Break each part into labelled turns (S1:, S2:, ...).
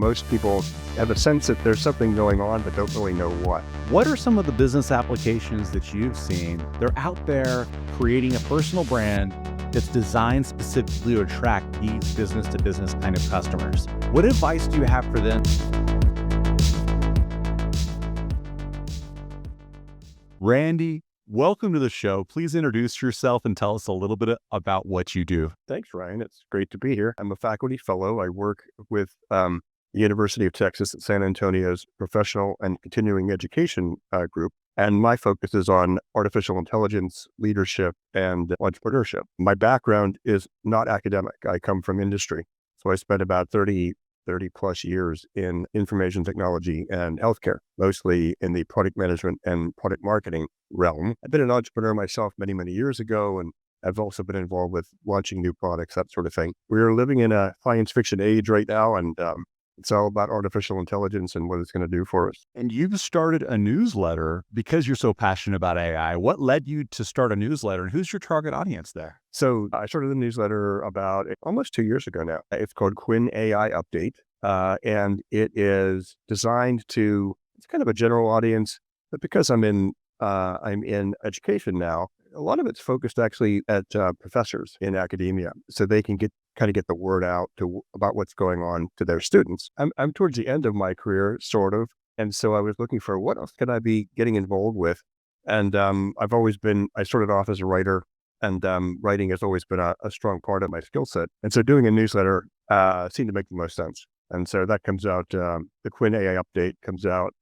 S1: Most people have a sense that there's something going on, but don't really know what.
S2: What are some of the business applications that you've seen? They're out there creating a personal brand that's designed specifically to attract these business-to-business kind of customers. What advice do you have for them? Randy, welcome to the show. Please introduce yourself and tell us a little bit about what you do.
S1: Thanks, Ryan. It's great to be here. I'm a faculty fellow. I work with the University of Texas at San Antonio's professional and continuing education group. And my focus is on artificial intelligence, leadership, and entrepreneurship. My background is not academic. I come from industry. So I spent about 30 plus years in information technology and healthcare, mostly in the product management and product marketing realm. I've been an entrepreneur myself many, many years ago, and I've also been involved with launching new products, that sort of thing. We're living in a science fiction age right now, and it's all about artificial intelligence and what it's going to do for us.
S2: And you've started a newsletter because you're so passionate about AI. What led you to start a newsletter, and who's your target audience there?
S1: So I started the newsletter about almost 2 years ago now. It's called Quinn AI Update, and it is designed to, it's kind of a general audience, but because I'm in education now, a lot of it's focused actually at professors in academia, so they can get the word out about what's going on to their students. I'm towards the end of my career, sort of, and so I was looking for what else could I be getting involved with, and I started off as a writer, and writing has always been a strong part of my skill set, and so doing a newsletter seemed to make the most sense. And so that comes out, the Quinn AI Update comes out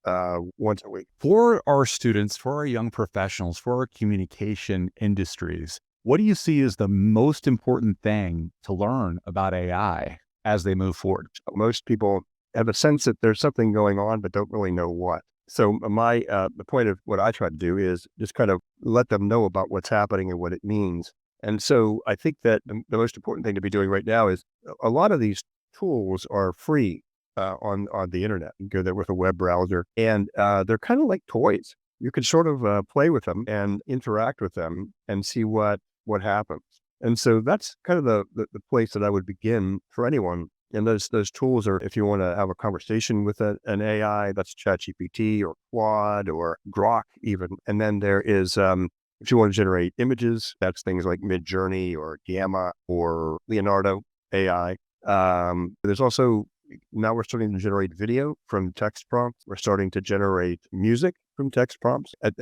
S1: once a week.
S2: For our students, for our young professionals, for our communication industries, what do you see as the most important thing to learn about AI as they move forward?
S1: Most people have a sense that there's something going on, but don't really know what. So the point of what I try to do is just kind of let them know about what's happening and what it means. And so I think that the most important thing to be doing right now is a lot of these tools are free on the internet. You go there with a web browser, and they're kind of like toys. You can sort of play with them and interact with them and see what happens. And so that's kind of the place that I would begin for anyone. And those tools are, if you want to have a conversation with an AI, that's ChatGPT or Quad or Grok even. And then there is, if you want to generate images, that's things like Midjourney or Gamma or Leonardo AI. There's also, now we're starting to generate video from text prompts. We're starting to generate music from text prompts. At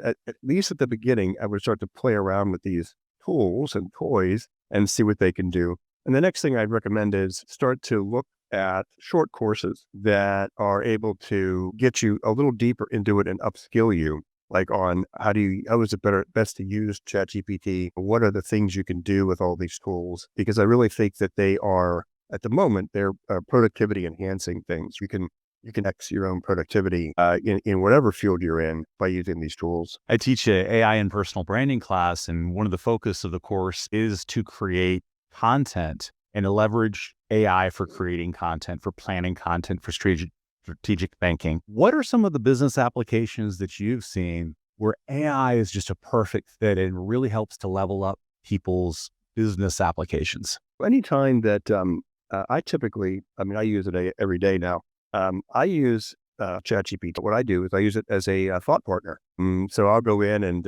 S1: least at the beginning, I would start to play around with these tools and toys and see what they can do. And the next thing I'd recommend is start to look at short courses that are able to get you a little deeper into it and upskill you, like on how is it best to use ChatGPT? What are the things you can do with all these tools? Because I really think that they are, at the moment, they're productivity enhancing things. You can X your own productivity in whatever field you're in by using these tools.
S2: I teach an AI and personal branding class, and one of the focus of the course is to create content and to leverage AI for creating content, for planning content, for strategic thinking. What are some of the business applications that you've seen where AI is just a perfect fit and really helps to level up people's business applications?
S1: Anytime that I use it every day now. I use ChatGPT. What I do is I use it as a thought partner. So I'll go in and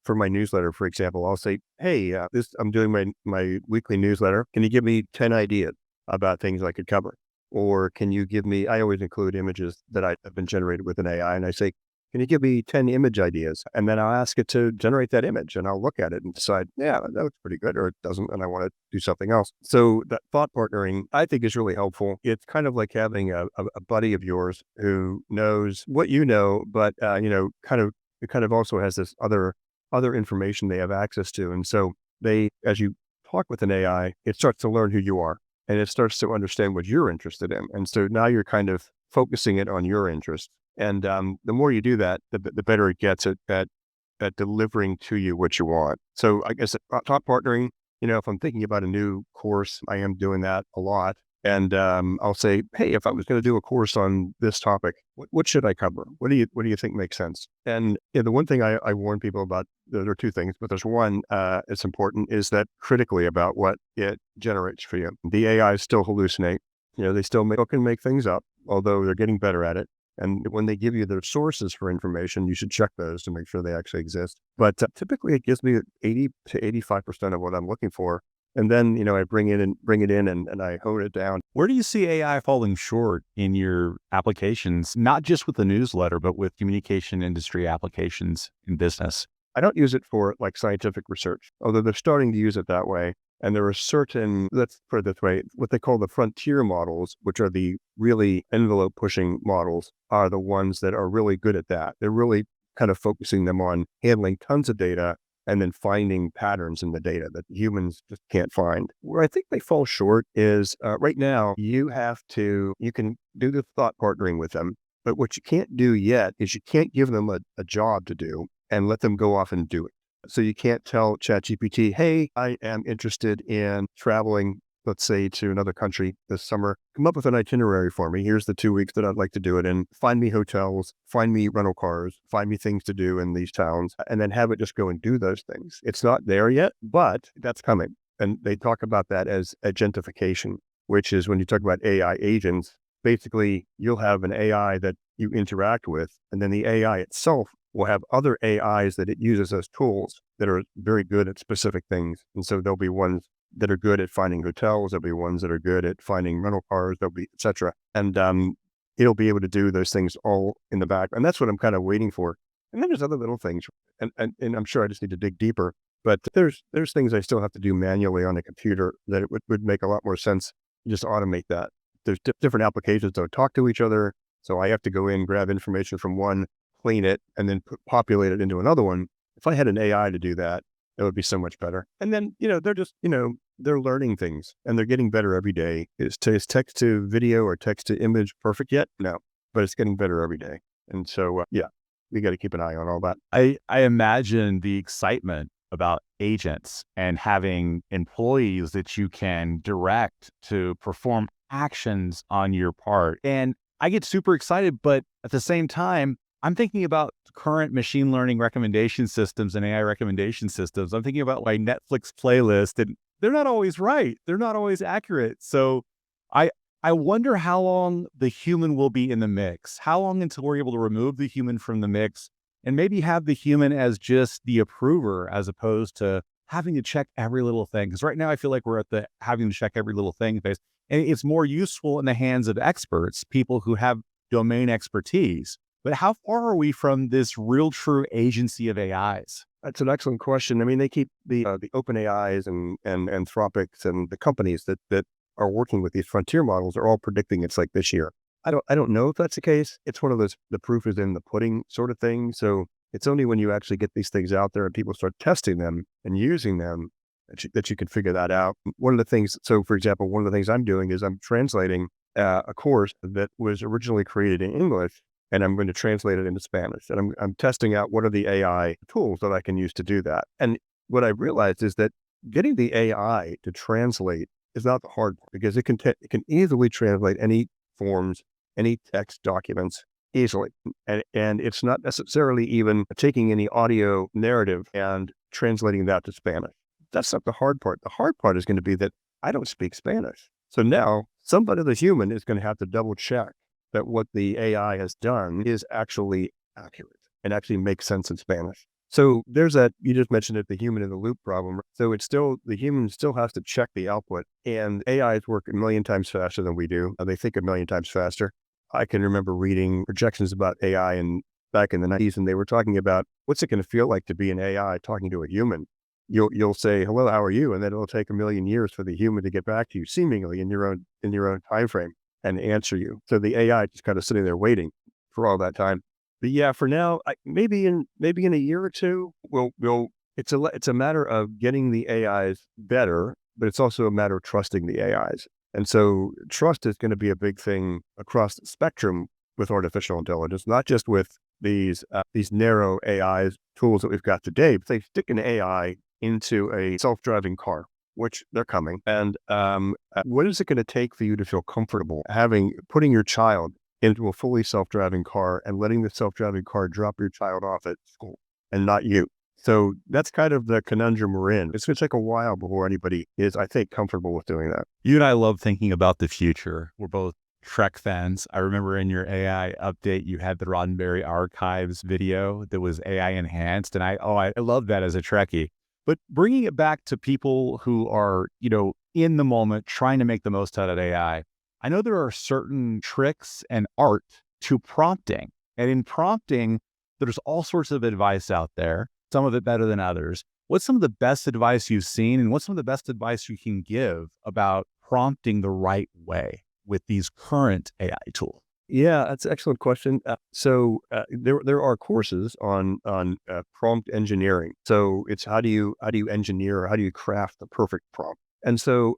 S1: for my newsletter, for example, I'll say, hey, I'm doing my weekly newsletter. Can you give me 10 ideas about things I could cover? Or can you give me, I always include images that have been generated with an AI, and I say, can you give me 10 image ideas? And then I'll ask it to generate that image, and I'll look at it and decide, yeah, that looks pretty good, or it doesn't, and I want to do something else. So that thought partnering, I think, is really helpful. It's kind of like having a buddy of yours who knows what you know, but it kind of also has this other information they have access to. And so as you talk with an AI, it starts to learn who you are, and it starts to understand what you're interested in. And so now you're kind of focusing it on your interest. And the more you do that, the better it gets at delivering to you what you want. So I guess thought partnering, if I'm thinking about a new course, I am doing that a lot. And I'll say, hey, if I was going to do a course on this topic, what should I cover? What do you think makes sense? And the one thing I warn people about, there are two things, but there's one that's important, is that critically about what it generates for you. The AI still hallucinate. They still can make things up, although they're getting better at it. And when they give you their sources for information, you should check those to make sure they actually exist. But typically it gives me 80 to 85% of what I'm looking for. And then, I bring it in and I hone it down.
S2: Where do you see AI falling short in your applications, not just with the newsletter, but with communication industry applications in business?
S1: I don't use it for like scientific research, although they're starting to use it that way. And there are certain, let's put it this way, what they call the frontier models, which are the really envelope pushing models, are the ones that are really good at that. They're really kind of focusing them on handling tons of data and then finding patterns in the data that humans just can't find. Where I think they fall short is right now, you can do the thought partnering with them, but what you can't do yet is you can't give them a job to do and let them go off and do it. So you can't tell ChatGPT, hey, I am interested in traveling, let's say, to another country this summer. Come up with an itinerary for me. Here's the 2 weeks that I'd like to do it in. Find me hotels, find me rental cars, find me things to do in these towns, and then have it just go and do those things. It's not there yet, but that's coming. And they talk about that as agentification, which is when you talk about AI agents, basically you'll have an AI that you interact with, and then the AI itself will have other AIs that it uses as tools that are very good at specific things. And so there'll be ones that are good at finding hotels. There'll be ones that are good at finding rental cars. There'll be, et cetera. And it'll be able to do those things all in the back. And that's what I'm kind of waiting for. And then there's other little things. And I'm sure I just need to dig deeper. But there's things I still have to do manually on a computer that it would make a lot more sense to just automate that. There's different applications that talk to each other. So I have to go in, grab information from one, clean it, and then populate it into another one. If I had an AI to do that, it would be so much better. And then, they're just, they're learning things and they're getting better every day. Is text to video or text to image perfect yet? No, but it's getting better every day. And so, we got to keep an eye on all that.
S2: I imagine the excitement about agents and having employees that you can direct to perform actions on your part. And I get super excited, but at the same time, I'm thinking about current machine learning recommendation systems and AI recommendation systems. I'm thinking about my Netflix playlist, and they're not always right. They're not always accurate. So I wonder how long the human will be in the mix. How long until we're able to remove the human from the mix and maybe have the human as just the approver as opposed to having to check every little thing. Because right now I feel like we're at the having to check every little thing phase. And it's more useful in the hands of experts, people who have domain expertise. But how far are we from this real true agency of AIs?
S1: That's an excellent question. I mean, they keep the open AIs and Anthropics and the companies that are working with these frontier models are all predicting it's like this year. I don't know if that's the case. It's one of those, the proof is in the pudding sort of thing. So it's only when you actually get these things out there and people start testing them and using them that you can figure that out. One of the things, so for example, one of the things I'm doing is I'm translating a course that was originally created in English, and I'm going to translate it into Spanish. And I'm testing out what are the AI tools that I can use to do that. And what I realized is that getting the AI to translate is not the hard part, because it can easily translate any forms, any text documents easily. And it's not necessarily even taking any audio narrative and translating that to Spanish. That's not the hard part. The hard part is going to be that I don't speak Spanish. So now somebody, the human, is going to have to double check that what the AI has done is actually accurate and actually makes sense in Spanish. So there's that, you just mentioned it, the human in the loop problem. So it's still, the human still has to check the output, and AIs work a million times faster than we do. They think a million times faster. I can remember reading projections about AI and back in the 90s, and they were talking about what's it going to feel like to be an AI talking to a human. You'll say, hello, how are you? And then it'll take a million years for the human to get back to you, seemingly in your own time frame, and answer you. So the AI just kind of sitting there waiting for all that time. But yeah, for now, maybe in a year or two, it's a matter of getting the AIs better, but it's also a matter of trusting the AIs. And so trust is going to be a big thing across the spectrum with artificial intelligence, not just with these narrow AIs tools that we've got today, but they stick an AI into a self-driving car, which they're coming. And what is it going to take for you to feel comfortable putting your child into a fully self-driving car and letting the self-driving car drop your child off at school and not you? So that's kind of the conundrum we're in. It's going to take a while before anybody is, I think, comfortable with doing that.
S2: You and I love thinking about the future. We're both Trek fans. I remember in your AI update, you had the Roddenberry Archives video that was AI enhanced. And I love that as a Trekkie. But bringing it back to people who are, in the moment, trying to make the most out of AI, I know there are certain tricks and art to prompting. And in prompting, there's all sorts of advice out there, some of it better than others. What's some of the best advice you've seen, and what's some of the best advice you can give about prompting the right way with these current AI tools?
S1: Yeah, that's an excellent question. There are courses on prompt engineering. So it's how do you engineer, how do you craft the perfect prompt? And so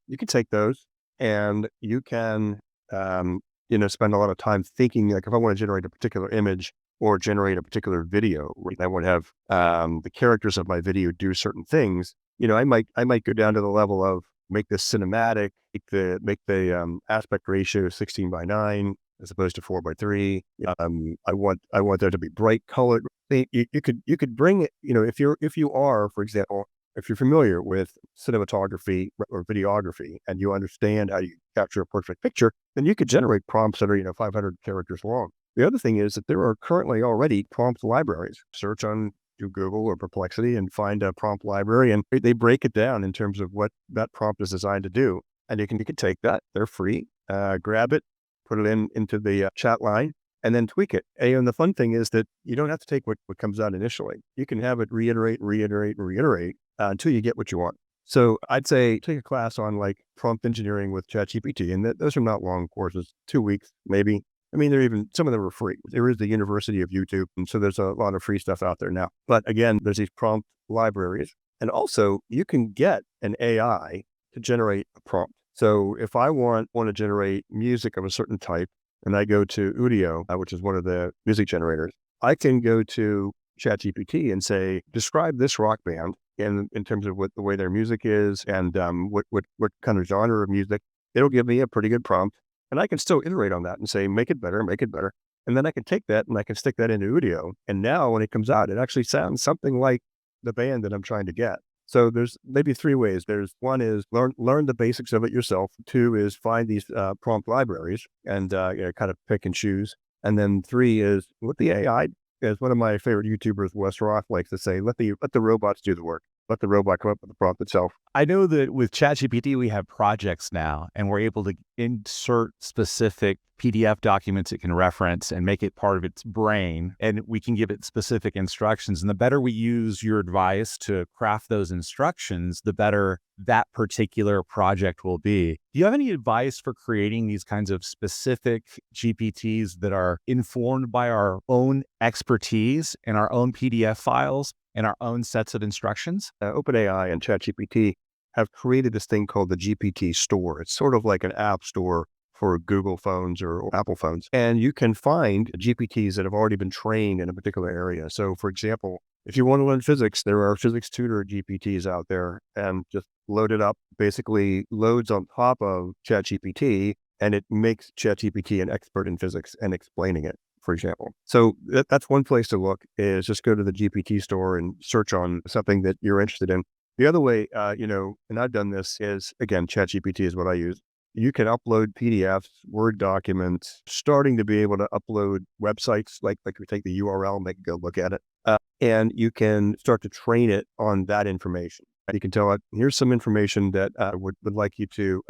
S1: you can take those, and you can spend a lot of time thinking, like, if I want to generate a particular image or generate a particular video, right, I want to have the characters of my video do certain things. I might go down to the level of make this cinematic, make the aspect ratio 16:9 as opposed to 4:3. I want there to be bright color. You could bring it. If you are, for example, if you're familiar with cinematography or videography and you understand how you capture a perfect picture, then you could generate prompts that are 500 characters long. The other thing is that there are currently already prompt libraries. Search on Google or Perplexity and find a prompt library, and they break it down in terms of what that prompt is designed to do. And you can take that; they're free. Grab it, put it into the chat line, and then tweak it. And the fun thing is that you don't have to take what comes out initially. You can have it reiterate, reiterate, and reiterate until you get what you want. So I'd say take a class on like prompt engineering with ChatGPT, and those are not long courses, 2 weeks maybe. I mean, some of them are free. There is the University of YouTube, and so there's a lot of free stuff out there now. But again, there's these prompt libraries, and also you can get an AI to generate a prompt. So if I want to generate music of a certain type, and I go to Udio, which is one of the music generators, I can go to ChatGPT and say, describe this rock band in terms of what the way their music is and what kind of genre of music. It'll give me a pretty good prompt. And I can still iterate on that and say, make it better, make it better. And then I can take that and I can stick that into Udio. And now when it comes out, it actually sounds something like the band that I'm trying to get. So there's maybe three ways. There's one is learn the basics of it yourself. Two is find these prompt libraries and kind of pick and choose. And then three is let the AI, as one of my favorite YouTubers, Wes Roth, likes to say, let the robots do the work. Let the robot come up with the prompt itself.
S2: I know that with ChatGPT, we have projects now, and we're able to insert specific PDF documents it can reference and make it part of its brain, and we can give it specific instructions. And the better we use your advice to craft those instructions, the better that particular project will be. Do you have any advice for creating these kinds of specific GPTs that are informed by our own expertise and our own PDF files and our own sets of instructions?
S1: OpenAI and ChatGPT have created this thing called the GPT store. It's sort of like an app store for Google phones or Apple phones. And you can find GPTs that have already been trained in a particular area. So for example, if you want to learn physics, there are physics tutor GPTs out there, and just load it up, basically loads on top of ChatGPT, and it makes ChatGPT an expert in physics and explaining it, for example. So that's one place to look, is just go to the GPT store and search on something that you're interested in. The other way, and I've done this, is, again, ChatGPT is what I use. You can upload PDFs, Word documents, starting to be able to upload websites, like we take the URL and they can go look at it. And you can start to train it on that information. You can tell it, here's some information that would like you to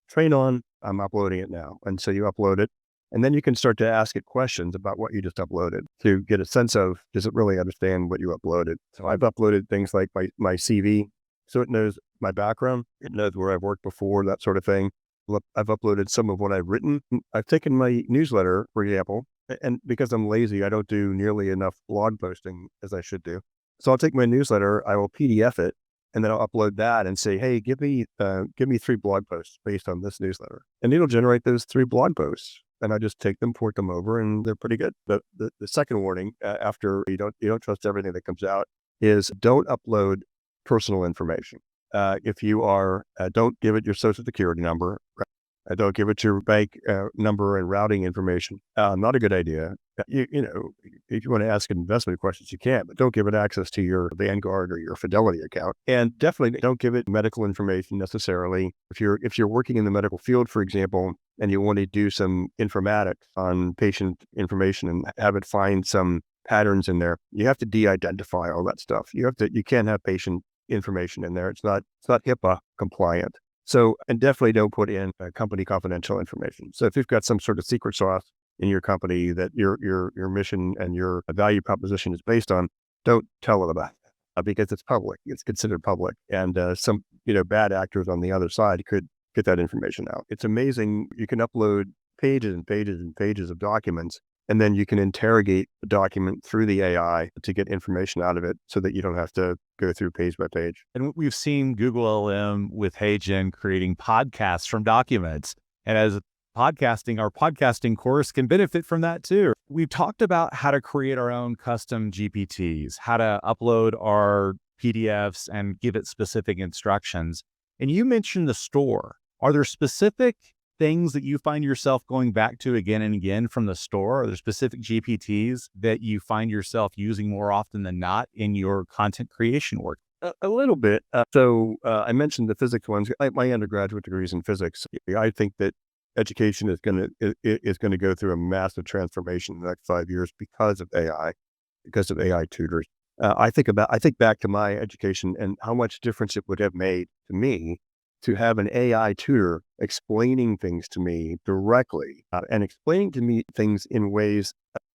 S1: train on. I'm uploading it now. And so you upload it. And then you can start to ask it questions about what you just uploaded to get a sense of, does it really understand what you uploaded? So I've uploaded things like my CV, so it knows my background. It knows where I've worked before, that sort of thing. I've uploaded some of what I've written. I've taken my newsletter, for example, and because I'm lazy, I don't do nearly enough blog posting as I should do. So I'll take my newsletter, I will PDF it, and then I'll upload that and say, hey, give me 3 blog posts based on this newsletter. And it'll generate those 3 blog posts. And I just take them, port them over, and they're pretty good. The second warning, after you don't trust everything that comes out, is don't upload personal information. If you are, don't give it your social security number. Don't give it your bank number and routing information. Not a good idea. If you want to ask investment questions, you can, but don't give it access to your Vanguard or your Fidelity account. And definitely don't give it medical information necessarily. If you're working in the medical field, for example, and you want to do some informatics on patient information and have it find some patterns in there, you have to de-identify all that stuff. You can't have patient information in there. It's not HIPAA compliant. So, and definitely don't put in company confidential information. So if you've got some sort of secret sauce in your company that your mission and your value proposition is based on, don't tell them about it because it's public. It's considered public, and some bad actors on the other side could get that information out. It's amazing. You can upload pages and pages and pages of documents, and then you can interrogate the document through the AI to get information out of it so that you don't have to go through page by page.
S2: And we've seen Google LM with HeyGen creating podcasts from documents. And as podcasting, our podcasting course can benefit from that too. We've talked about how to create our own custom GPTs, how to upload our PDFs and give it specific instructions. And you mentioned the store. Are there specific things that you find yourself going back to again and again from the store? Are there specific GPTs that you find yourself using more often than not in your content creation work?
S1: A little bit. So I mentioned the physics ones. My undergraduate degree is in physics. I think that education is going to go through a massive transformation in the next 5 years because of AI, because of AI tutors. I think back to my education and how much difference it would have made to me to have an AI tutor explaining things to me directly and explaining to me things in ways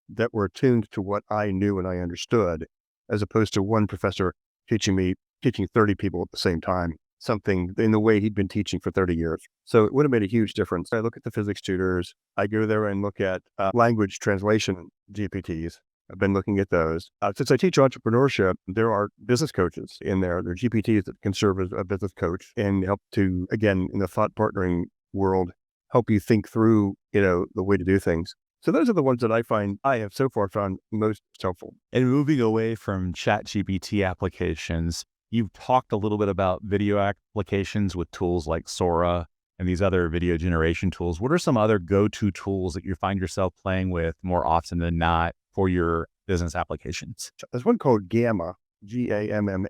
S1: that were attuned to what I knew and I understood, as opposed to one professor teaching 30 people at the same time, something in the way he'd been teaching for 30 years. So it would have made a huge difference. I look at the physics tutors. I go there and look at language translation GPTs. I've been looking at those. Since I teach entrepreneurship, there are business coaches in there. There are GPTs that can serve as a business coach and help to, again, in the thought partnering world, help you think through, the way to do things. So those are the ones that I have so far found most helpful.
S2: And moving away from ChatGPT applications, you've talked a little bit about video applications with tools like Sora and these other video generation tools. What are some other go-to tools that you find yourself playing with more often than not for your business applications?
S1: There's one called Gamma, Gamma,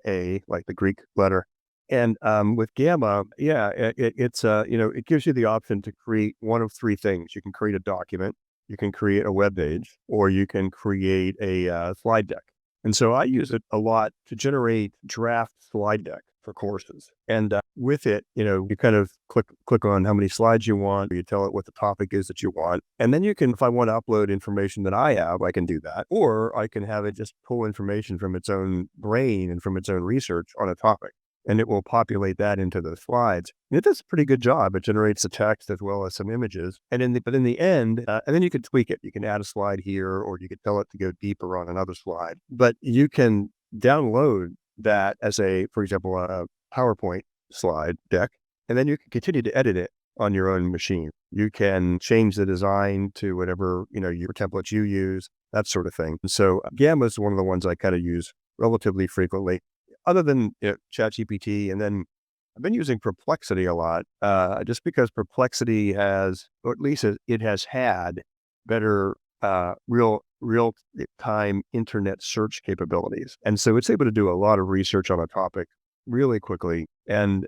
S1: like the Greek letter. And with Gamma, it gives you the option to create one of three things. You can create a document, you can create a web page, or you can create a slide deck. And so I use it a lot to generate draft slide deck for courses. And with it, you kind of click on how many slides you want, or you tell it what the topic is that you want. And then you can, if I want to upload information that I have, I can do that. Or I can have it just pull information from its own brain and from its own research on a topic. And it will populate that into the slides. And it does a pretty good job. It generates the text as well as some images. And in the end, and then you can tweak it. You can add a slide here, or you could tell it to go deeper on another slide. But you can download that as for example, a PowerPoint slide deck, and then you can continue to edit it on your own machine. You can change the design to whatever, your templates you use, that sort of thing. So Gamma is one of the ones I kind of use relatively frequently, other than ChatGPT. And then I've been using Perplexity a lot, just because Perplexity has, or at least it has had better real time internet search capabilities. And so it's able to do a lot of research on a topic really quickly and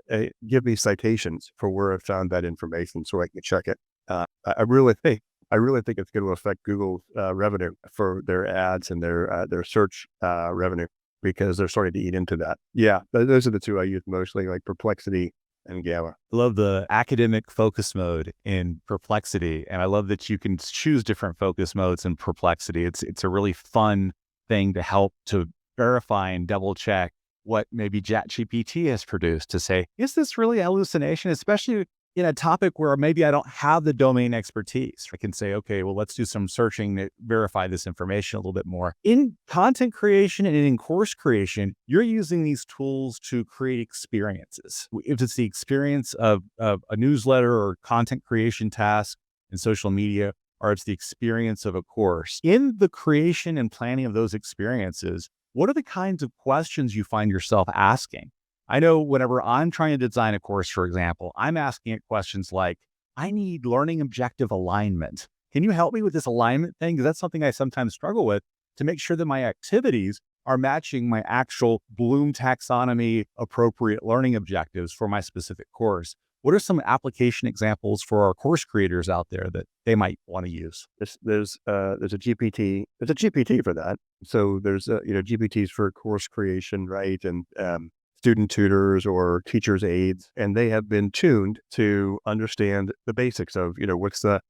S1: give me citations for where I've found that information so I can check it. I really think it's going to affect Google's revenue for their ads and their search revenue, because they're starting to eat into that. Yeah, those are the two I use mostly, like Perplexity and Gamma.
S2: I love the academic focus mode in Perplexity. And I love that you can choose different focus modes in Perplexity. It's a really fun thing to help to verify and double check what maybe ChatGPT has produced to say, is this really hallucination? Especially in a topic where maybe I don't have the domain expertise. I can say, okay, well, let's do some searching to verify this information a little bit more. In content creation and in course creation, you're using these tools to create experiences. If it's the experience of a newsletter or content creation task in social media, or it's the experience of a course, in the creation and planning of those experiences, what are the kinds of questions you find yourself asking? I know whenever I'm trying to design a course, for example, I'm asking it questions like, I need learning objective alignment. Can you help me with this alignment thing? Because that's something I sometimes struggle with to make sure that my activities are matching my actual Bloom taxonomy appropriate learning objectives for my specific course. What are some application examples for our course creators out there that they might want to use?
S1: There's a GPT. There's a GPT for that. So there's GPTs for course creation, right? And student tutors or teachers' aides, and they have been tuned to understand the basics of what's the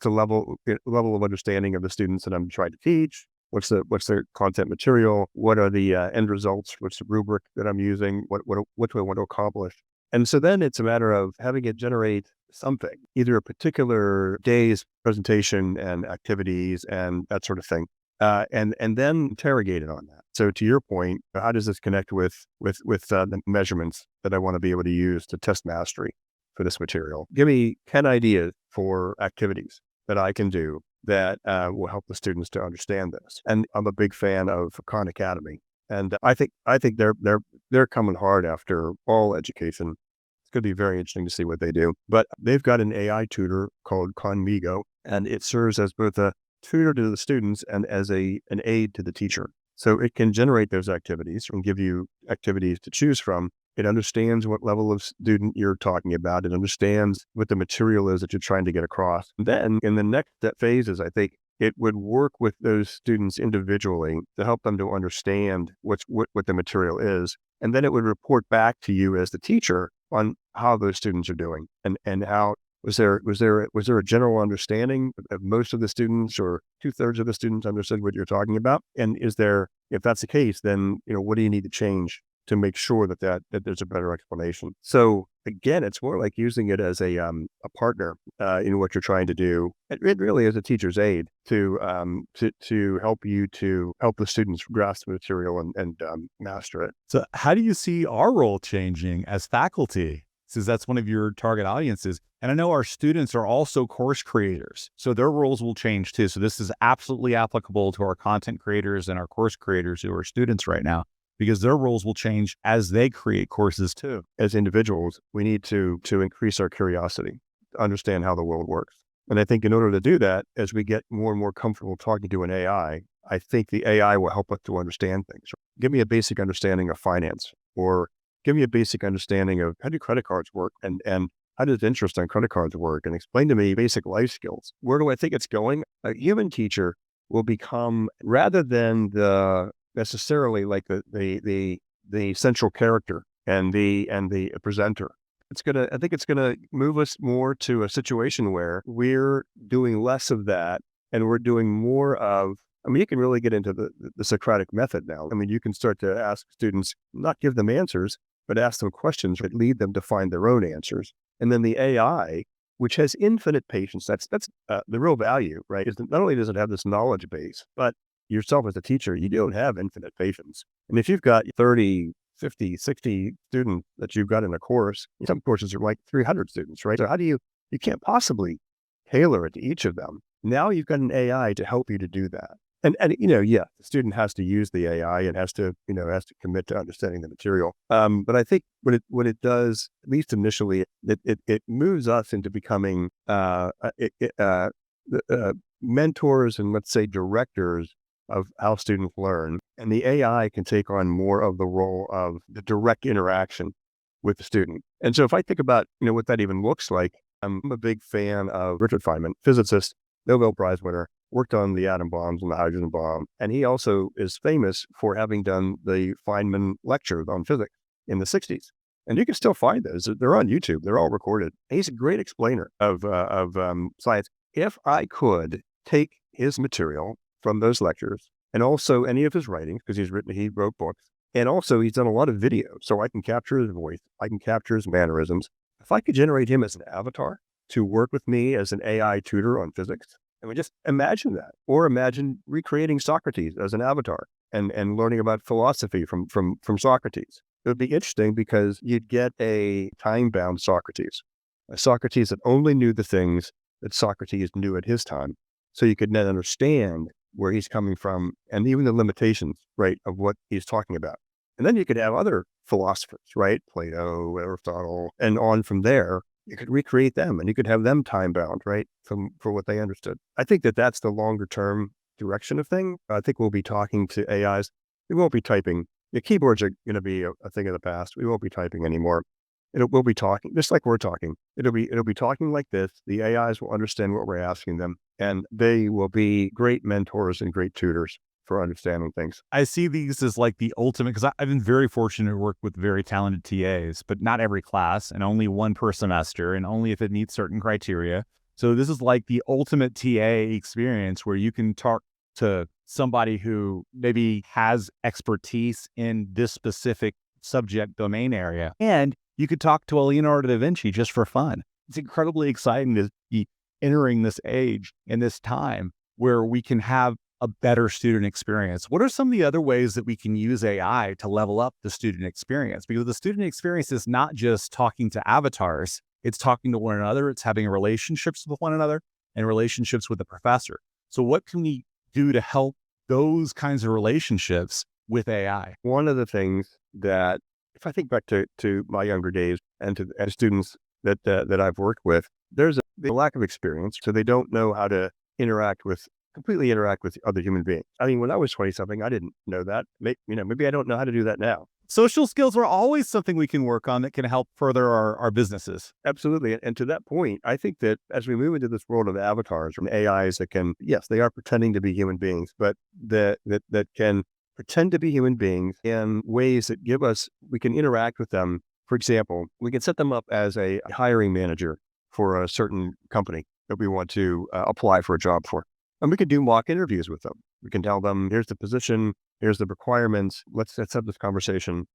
S1: level of understanding of the students that I'm trying to teach. What's the content material? What are the end results? What's the rubric that I'm using? What do I want to accomplish? And so then it's a matter of having it generate something, either a particular day's presentation and activities and that sort of thing, and then interrogate it on that. So to your point, how does this connect with the measurements that I want to be able to use to test mastery for this material? Give me 10 ideas for activities that I can do that will help the students to understand this. And I'm a big fan of Khan Academy, and I think they're coming hard after all education. It's going to be very interesting to see what they do. But they've got an AI tutor called Conmigo, and it serves as both a tutor to the students and as an aid to the teacher. So it can generate those activities and give you activities to choose from. It understands what level of student you're talking about. It understands what the material is that you're trying to get across. Then in the next phases, I think it would work with those students individually to help them to understand what the material is. And then it would report back to you as the teacher on how those students are doing and how was there a general understanding of most of the students or 2/3 of the students understood what you're talking about? And if that's the case, then, what do you need to change to make sure that there's a better explanation? So again, it's more like using it as a partner in what you're trying to do. It really is a teacher's aid to help you to help the students grasp the material and master it.
S2: So how do you see our role changing as faculty? Since that's one of your target audiences. And I know our students are also course creators, so their roles will change too. So this is absolutely applicable to our content creators and our course creators who are students right now, because their roles will change as they create courses too.
S1: As individuals, we need to increase our curiosity, to understand how the world works. And I think in order to do that, as we get more and more comfortable talking to an AI, I think the AI will help us to understand things. Give me a basic understanding of finance, or give me a basic understanding of how do credit cards work and how does interest on credit cards work, and explain to me basic life skills. Where do I think it's going? A human teacher will become, rather than necessarily like the central character and the presenter. I think it's gonna move us more to a situation where we're doing less of that and we're doing more of, you can really get into the Socratic method now. You can start to ask students, not give them answers, but ask them questions that lead them to find their own answers. And then the AI, which has infinite patience, that's the real value, right? Is that not only does it have this knowledge base, but yourself as a teacher, you don't have infinite patience. And if you've got 30, 50, 60 students that you've got in a course, some courses are like 300 students, right? So you can't possibly tailor it to each of them. Now you've got an AI to help you to do that. And the student has to use the AI and has to commit to understanding the material. But I think what it does, at least initially, it moves us into becoming mentors and, let's say, directors of how students learn. And the AI can take on more of the role of the direct interaction with the student. And so if I think about, what that even looks like, I'm a big fan of Richard Feynman, physicist, Nobel Prize winner, worked on the atom bombs and the hydrogen bomb. And he also is famous for having done the Feynman lecture on physics in the 60s. And you can still find those. They're on YouTube. They're all recorded. He's a great explainer of science. If I could take his material from those lectures and also any of his writings, because he wrote books, and also he's done a lot of videos, so I can capture his voice, I can capture his mannerisms. If I could generate him as an avatar to work with me as an AI tutor on physics, just imagine that. Or imagine recreating Socrates as an avatar and learning about philosophy from Socrates. It would be interesting because you'd get a time-bound Socrates, a Socrates that only knew the things that Socrates knew at his time. So you could then understand where he's coming from and even the limitations, right, of what he's talking about. And then you could have other philosophers, right, Plato, Aristotle, and on from there, you could recreate them and you could have them time bound, right? For what they understood. I think that that's the longer term direction of thing. I think we'll be talking to AIs. We won't be typing. The keyboards are going to be a thing of the past. We won't be typing anymore. We'll be talking just like we're talking. It'll be talking like this. The AIs will understand what we're asking them, and they will be great mentors and great tutors for understanding things.
S2: I see these as like the ultimate, because I've been very fortunate to work with very talented TAs, but not every class and only one per semester and only if it meets certain criteria. So this is like the ultimate TA experience where you can talk to somebody who maybe has expertise in this specific subject domain area. And you could talk to a Leonardo da Vinci just for fun. It's incredibly exciting to be entering this age and this time where we can have a better student experience. What are some of the other ways that we can use AI to level up the student experience? Because the student experience is not just talking to avatars, it's talking to one another, it's having relationships with one another and relationships with the professor. So what can we do to help those kinds of relationships with AI?
S1: One of the things that, if I think back to my younger days and to and students that I've worked with, there's a lack of experience, so they don't know how to completely interact with other human beings. I mean, when I was 20 something, I didn't know that. Maybe I don't know how to do that now.
S2: Social skills are always something we can work on that can help further our businesses.
S1: Absolutely. And to that point, I think that as we move into this world of avatars and AIs that can, yes, they are pretending to be human beings, but that can pretend to be human beings in ways that we can interact with them. For example, we can set them up as a hiring manager for a certain company that we want to apply for a job for. And we could do mock interviews with them. We can tell them, here's the position, here's the requirements, let's have this conversation.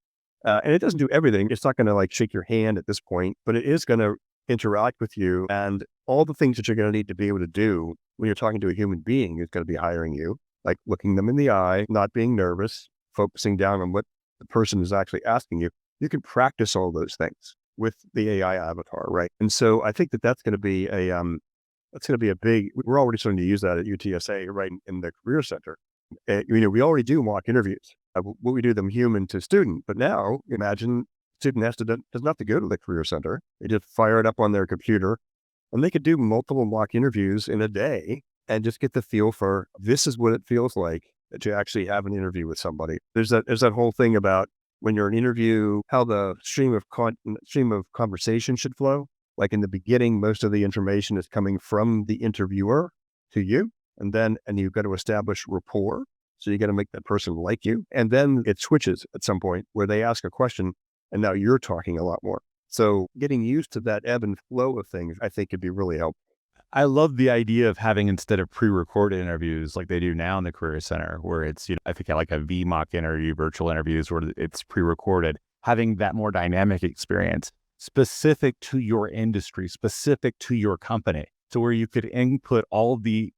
S1: And it doesn't do everything. It's not going to like shake your hand at this point, but it is going to interact with you. And all the things that you're going to need to be able to do when you're talking to a human being who's going to be hiring you, like looking them in the eye, not being nervous, focusing down on what the person is actually asking you. You can practice all those things with the AI avatar, right? And so I think that that's going to be a big, we're already starting to use that at UTSA, right, in the Career Center. We already do mock interviews. We do them human to student, but now imagine student doesn't have to go to the Career Center. They just fire it up on their computer and they could do multiple mock interviews in a day and just get the feel for this is what it feels like to actually have an interview with somebody. There's that whole thing about when you're in an interview, how the stream of conversation should flow. Like in the beginning, most of the information is coming from the interviewer to you. And you've got to establish rapport. So you got to make that person like you. And then it switches at some point where they ask a question and now you're talking a lot more. So getting used to that ebb and flow of things, I think could be really helpful.
S2: I love the idea of having, instead of pre-recorded interviews like they do now in the Career Center, where it's, I think like a VMock interview, virtual interviews where it's pre-recorded, having that more dynamic experience specific to your industry, specific to your company. So where you could input all of the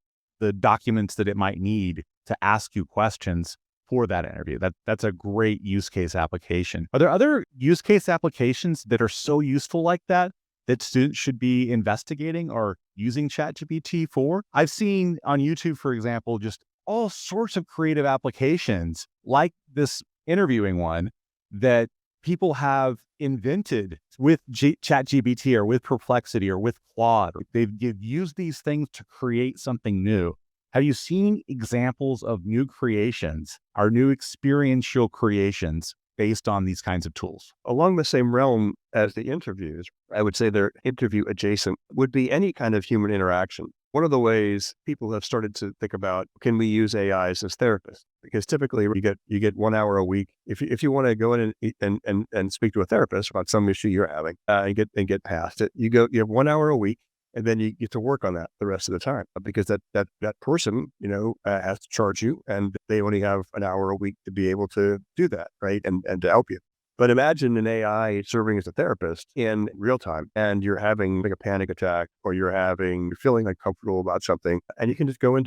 S2: documents that it might need to ask you questions for that interview. That's a great use case application. Are there other use case applications that are so useful like that students should be investigating or using ChatGPT for? I've seen on YouTube, for example, just all sorts of creative applications like this interviewing one that people have invented with ChatGPT or with Perplexity or with Claude. They've used these things to create something new. Have you seen examples of new creations, or new experiential creations based on these kinds of tools?
S1: Along the same realm as the interviews, I would say they're interview adjacent, would be any kind of human interaction. One of the ways people have started to think about, can we use AIs as therapists? Because typically you get 1 hour a week. If you want to go in and speak to a therapist about some issue you're having and get past it, you have 1 hour a week, and then you get to work on that the rest of the time, because that person has to charge you, and they only have an hour a week to be able to do that, right, and to help you. But imagine an AI serving as a therapist in real time, and you're having like a panic attack, or you're feeling uncomfortable about something, and you can just go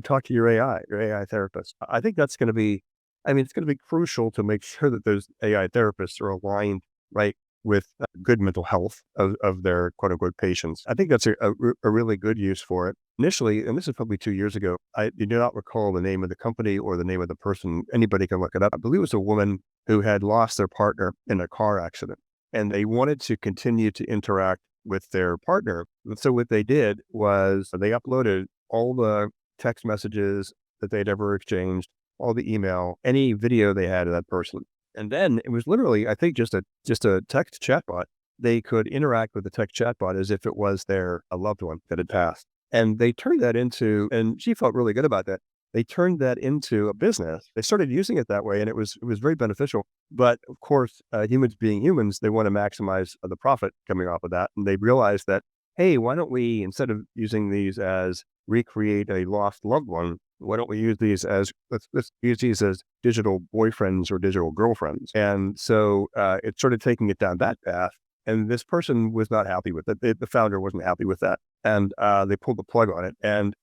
S1: talk to your AI therapist. I think that's going to be, it's going to be crucial to make sure that those AI therapists are aligned, right, with good mental health of their quote unquote patients. I think that's a really good use for it. Initially, and this is probably 2 years ago, I do not recall the name of the company or the name of the person. Anybody can look it up. I believe it was a woman who had lost their partner in a car accident, and they wanted to continue to interact with their partner. And so what they did was they uploaded all the text messages that they'd ever exchanged, all the email, any video they had of that person. And then it was literally, I think, just a text chatbot. They could interact with the text chatbot as if it was their a loved one that had passed. And they turned that into, and she felt really good about that. They turned that into a business. They started using it that way, and it was very beneficial. But of course, humans being humans, they want to maximize the profit coming off of that. And they realized that, hey, why don't we, instead of using these as recreate a lost loved one, why don't we use these as, let's use these as digital boyfriends or digital girlfriends? And so it started taking it down that path. And this person was not happy with it. The founder wasn't happy with that. And they pulled the plug on it. And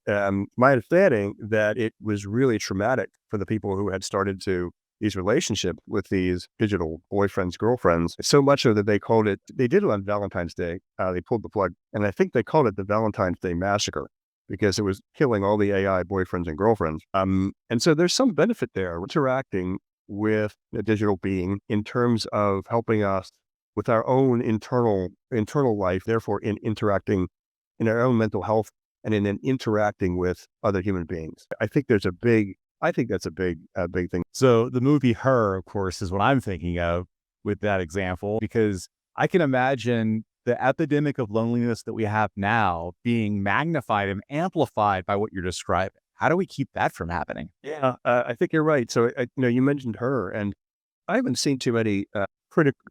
S1: my understanding that it was really traumatic for the people who had started to these relationships with these digital boyfriends, girlfriends, so much so that they did it on Valentine's Day. They pulled the plug. And I think they called it the Valentine's Day Massacre because it was killing all the AI boyfriends and girlfriends. And so there's some benefit there, interacting with a digital being in terms of helping us with our own internal life, therefore in interacting in our own mental health and in interacting with other human beings. I think that's a big thing.
S2: So the movie Her, of course, is what I'm thinking of with that example, because I can imagine the epidemic of loneliness that we have now being magnified and amplified by what you're describing. How do we keep that from happening?
S1: Yeah, I think you're right. So, you mentioned Her, and I haven't seen too many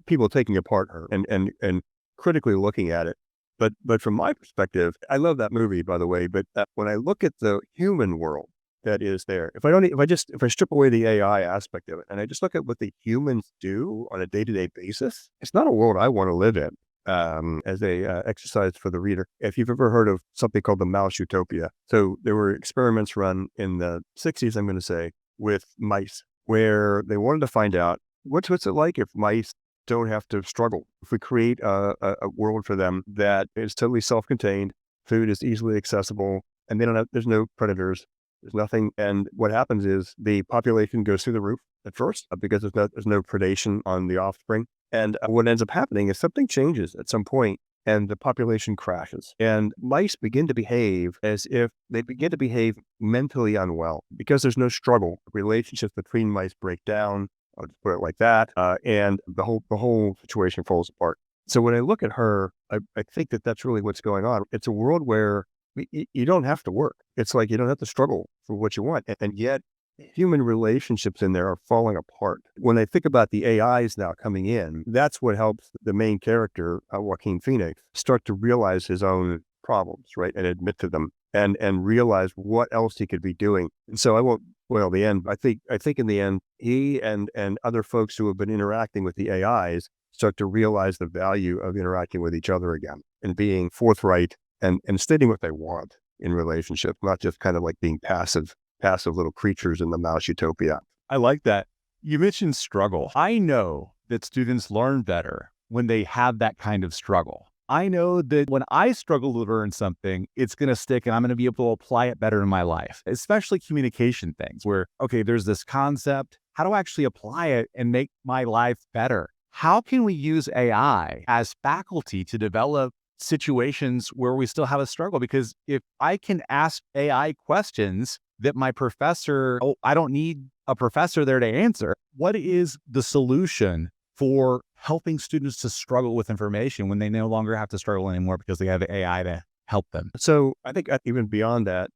S1: people taking apart Her and critically looking at it. But from my perspective, I love that movie, by the way. But when I look at the human world that is there, if I strip away the AI aspect of it, and I just look at what the humans do on a day-to-day basis, it's not a world I want to live in. As a exercise for the reader, if you've ever heard of something called the mouse utopia. So there were experiments run in the 60s, I'm going to say, with mice, where they wanted to find out what's it like if mice don't have to struggle. If we create a world for them that is totally self-contained, food is easily accessible, and there's no predators, there's nothing. And what happens is the population goes through the roof at first because there's no predation on the offspring. And what ends up happening is something changes at some point and the population crashes. And mice begin to behave as if they begin to behave mentally unwell because there's no struggle. Relationships between mice break down. I'll just put it like that. And the whole situation falls apart. So when I look at Her, I think that that's really what's going on. It's a world where you don't have to work. It's like you don't have to struggle for what you want. And yet human relationships in there are falling apart. When I think about the AIs now coming in, that's what helps the main character, Joaquin Phoenix, start to realize his own problems, right? And admit to them and realize what else he could be doing. And so I won't spoil the end. I think in the end, he and other folks who have been interacting with the AIs start to realize the value of interacting with each other again and being forthright and stating what they want in relationships, not just kind of like being passive little creatures in the mouse utopia.
S2: I like that. You mentioned struggle. I know that students learn better when they have that kind of struggle. I know that when I struggle to learn something, it's going to stick and I'm going to be able to apply it better in my life, especially communication things where, okay, there's this concept. How do I actually apply it and make my life better? How can we use AI as faculty to develop situations where we still have a struggle? Because if I can ask AI questions that my professor, I don't need a professor there to answer. What is the solution for helping students to struggle with information when they no longer have to struggle anymore because they have AI to help them?
S1: So I think even beyond that,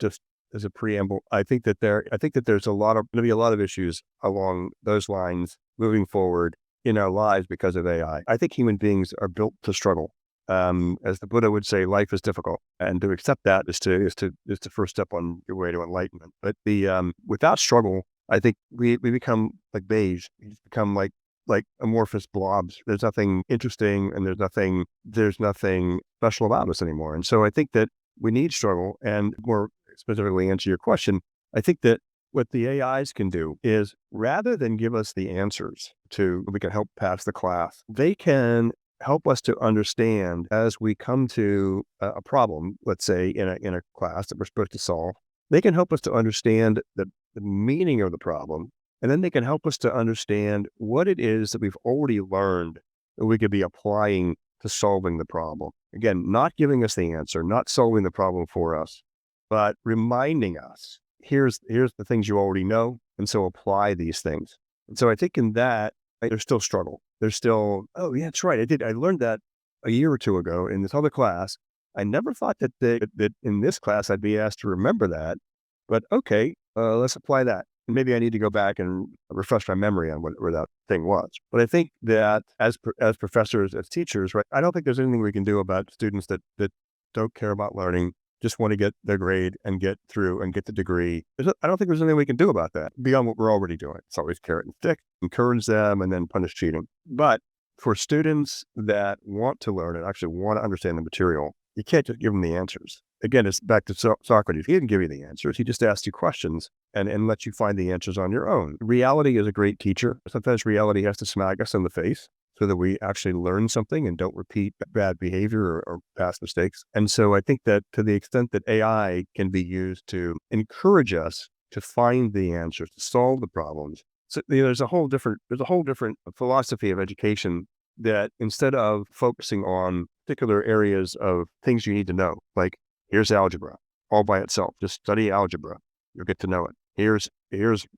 S1: just as a preamble, I think that there's going to be a lot of issues along those lines moving forward in our lives because of AI. I think human beings are built to struggle. As the Buddha would say, life is difficult, and to accept that is the first step on your way to enlightenment. But without struggle, I think we become like beige. We just become like amorphous blobs. There's nothing interesting, and there's nothing special about us anymore. And so I think that we need struggle. And more specifically, answer your question, I think that what the AIs can do is rather than give us the answers we can help pass the class, they can help us to understand as we come to a problem, let's say in a class that we're supposed to solve. They can help us to understand the meaning of the problem, and then they can help us to understand what it is that we've already learned that we could be applying to solving the problem. Again, not giving us the answer, not solving the problem for us, but reminding us, here's the things you already know, and so apply these things. And so I think in that, there's still struggle. There's still, oh yeah, that's right. I learned that a year or two ago in this other class. I never thought that in this class I'd be asked to remember that, but okay, let's apply that. And maybe I need to go back and refresh my memory on where that thing was. But I think that as professors, as teachers, right, I don't think there's anything we can do about students that don't care about learning, just want to get their grade and get through and get the degree. I don't think there's anything we can do about that beyond what we're already doing. It's always carrot and stick, encourage them, and then punish cheating. But for students that want to learn and actually want to understand the material, you can't just give them the answers. Again, it's back to Socrates. He didn't give you the answers. He just asked you questions and let you find the answers on your own. Reality is a great teacher. Sometimes reality has to smack us in the face so that we actually learn something and don't repeat bad behavior or past mistakes. And so I think that to the extent that AI can be used to encourage us to find the answers, to solve the problems. So there's a whole different philosophy of education that instead of focusing on particular areas of things you need to know, like here's algebra all by itself, just study algebra, you'll get to know it. Here's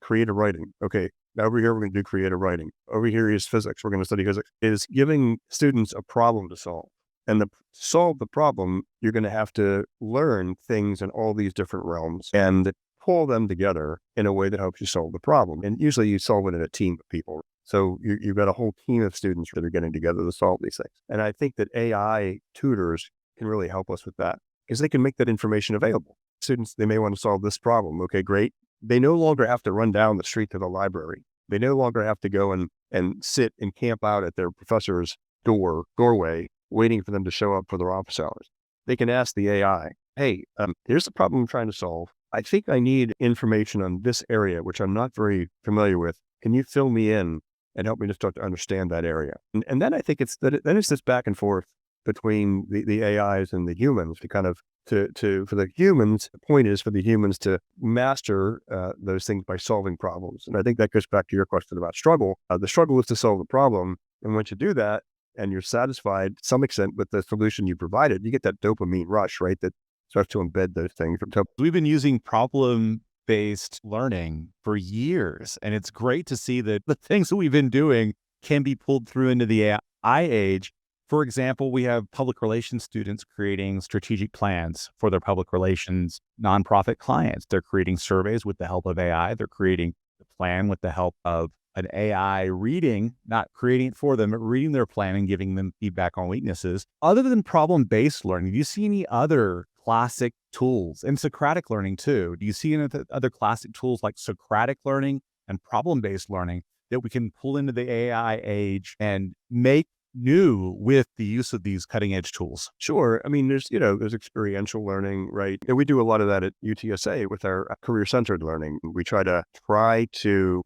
S1: creative writing. Okay, over here we're going to do creative writing. Over here is physics. We're going to study physics. It is giving students a problem to solve. And to solve the problem, you're going to have to learn things in all these different realms and pull them together in a way that helps you solve the problem. And usually you solve it in a team of people. So you've got a whole team of students that are getting together to solve these things. And I think that AI tutors can really help us with that because they can make that information available. Students, they may want to solve this problem. Okay, great. They no longer have to run down the street to the library. They no longer have to go and sit and camp out at their professor's doorway, waiting for them to show up for their office hours. They can ask the AI, hey, here's the problem I'm trying to solve. I think I need information on this area, which I'm not very familiar with. Can you fill me in and help me to start to understand that area? And then I think it's this back and forth between the AIs and the humans to kind of for the humans, the point is for the humans to master those things by solving problems. And I think that goes back to your question about struggle. The struggle is to solve the problem. And once you do that and you're satisfied to some extent with the solution you provided, you get that dopamine rush, right? That starts to embed those things.
S2: We've been using problem-based learning for years. And it's great to see that the things that we've been doing can be pulled through into the AI age. For example, we have public relations students creating strategic plans for their public relations nonprofit clients. They're creating surveys with the help of AI. They're creating the plan with the help of an AI reading, not creating it for them, but reading their plan and giving them feedback on weaknesses. Other than problem-based learning, do you see any other classic tools and Socratic learning too? Do you see any other classic tools like Socratic learning and problem-based learning that we can pull into the AI age and make new with the use of these cutting edge tools?
S1: Sure. I mean, there's experiential learning, right? And we do a lot of that at UTSA with our career-centered learning. We try to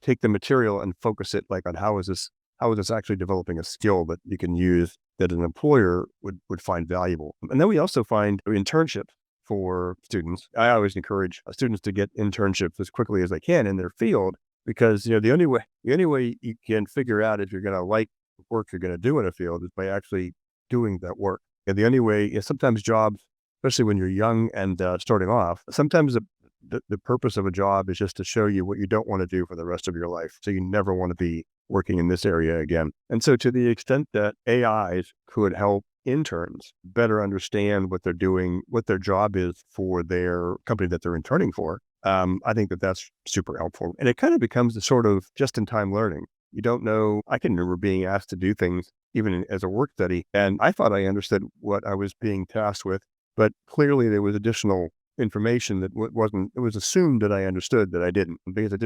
S1: take the material and focus it like on how is this actually developing a skill that you can use that an employer would find valuable. And then we also find internships for students. I always encourage students to get internships as quickly as they can in their field because, the only way you can figure out if you're going to like work you're going to do in a field is by actually doing that work. And the only way is sometimes jobs, especially when you're young and starting off, sometimes the purpose of a job is just to show you what you don't want to do for the rest of your life. So you never want to be working in this area again. And so to the extent that AIs could help interns better understand what they're doing, what their job is for their company that they're interning for, I think that's super helpful. And it kind of becomes a sort of just-in-time learning. You don't know. I can remember being asked to do things even as a work study, and I thought I understood what I was being tasked with, but clearly there was additional information that wasn't. It was assumed that I understood that I didn't, because that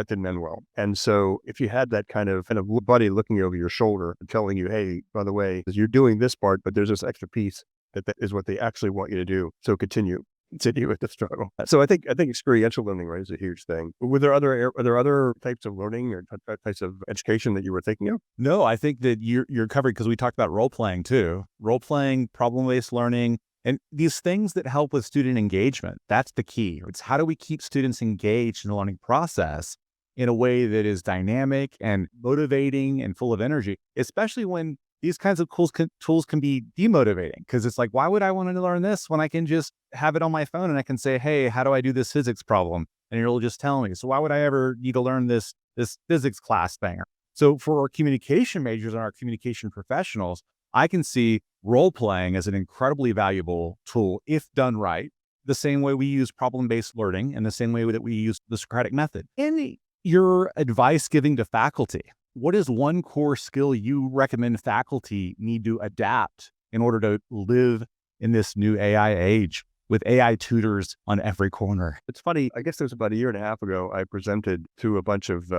S1: didn't end well. And so, if you had that kind of buddy looking over your shoulder and telling you, "Hey, by the way, you're doing this part, but there's this extra piece that is what they actually want you to do. So continue with the struggle." So I think experiential learning, right, is a huge thing. Are there other types of learning or types of education that you were thinking of?
S2: No, I think that you're covered because we talked about role playing too. Role playing, problem-based learning, and these things that help with student engagement. That's the key. It's how do we keep students engaged in the learning process in a way that is dynamic and motivating and full of energy, especially when these kinds of tools can be demotivating because it's like, why would I want to learn this when I can just have it on my phone and I can say, hey, how do I do this physics problem? And it'll just tell me. So why would I ever need to learn this physics class thing? So for our communication majors and our communication professionals, I can see role playing as an incredibly valuable tool if done right, the same way we use problem-based learning and the same way that we use the Socratic method. In your advice giving to faculty, what is one core skill you recommend faculty need to adapt in order to live in this new AI age with AI tutors on every corner?
S1: It's funny. I guess it was about a year and a half ago, I presented to a bunch of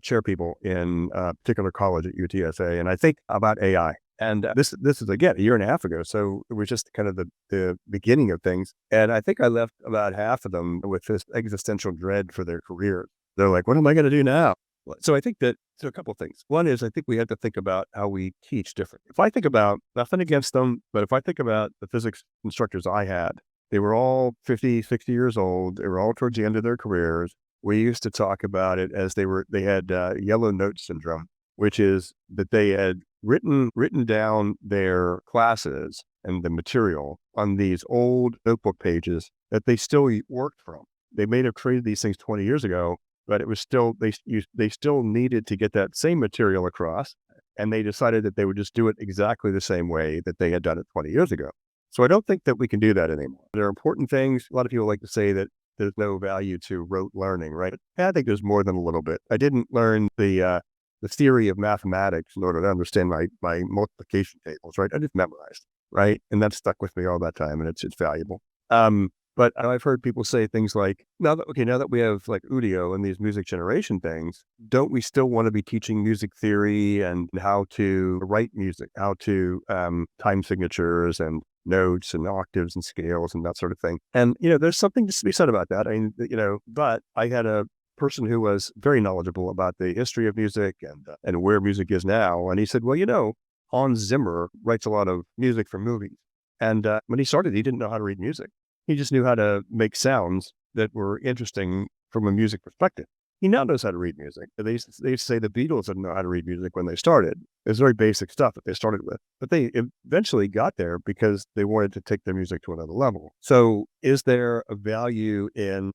S1: chair people in a particular college at UTSA, and I think about AI. And this is, again, a year and a half ago. So it was just kind of the beginning of things. And I think I left about half of them with this existential dread for their career. They're like, what am I going to do now? So I think that, so a couple of things. One is I think we have to think about how we teach different. If I think about, nothing against them, but if I think about the physics instructors I had, they were all 50, 60 years old. They were all towards the end of their careers. We used to talk about it as they had yellow note syndrome, which is that they had written down their classes and the material on these old notebook pages that they still worked from. They may have created these things 20 years ago, but it was still, they still needed to get that same material across. And they decided that they would just do it exactly the same way that they had done it 20 years ago. So I don't think that we can do that anymore. There are important things. A lot of people like to say that there's no value to rote learning, right? I think there's more than a little bit. I didn't learn the theory of mathematics in order to understand my multiplication tables, right? I just memorized, right? And that stuck with me all that time, and it's valuable. But I've heard people say things like, now that we have like audio and these music generation things, don't we still want to be teaching music theory and how to write music, how to time signatures and notes and octaves and scales and that sort of thing? And, there's something to be said about that. I mean, but I had a person who was very knowledgeable about the history of music and where music is now. And he said, well, Hans Zimmer writes a lot of music for movies. And when he started, he didn't know how to read music. He just knew how to make sounds that were interesting from a music perspective. He now knows how to read music. They used to say the Beatles didn't know how to read music when they started. It was very basic stuff that they started with, but they eventually got there because they wanted to take their music to another level. So is there a value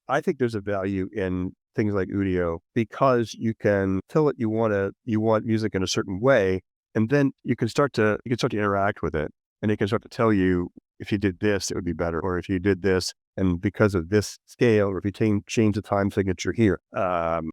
S1: I think there's a value in things like audio, because you can tell it you want music in a certain way, and then you can start to interact with it, and it can start to tell you, if you did this, it would be better, or if you did this, and because of this scale, or if you change the time signature here.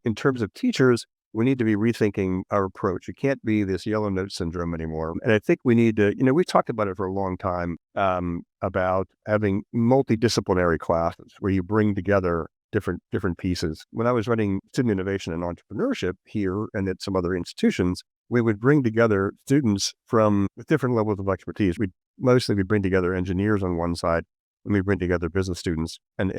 S1: In terms of teachers, we need to be rethinking our approach. It can't be this yellow note syndrome anymore. And I think we need to, we've talked about it for a long time, about having multidisciplinary classes where you bring together different pieces. When I was running student innovation and entrepreneurship here and at some other institutions, we would bring together students with different levels of expertise. We'd bring together engineers on one side, and we bring together business students and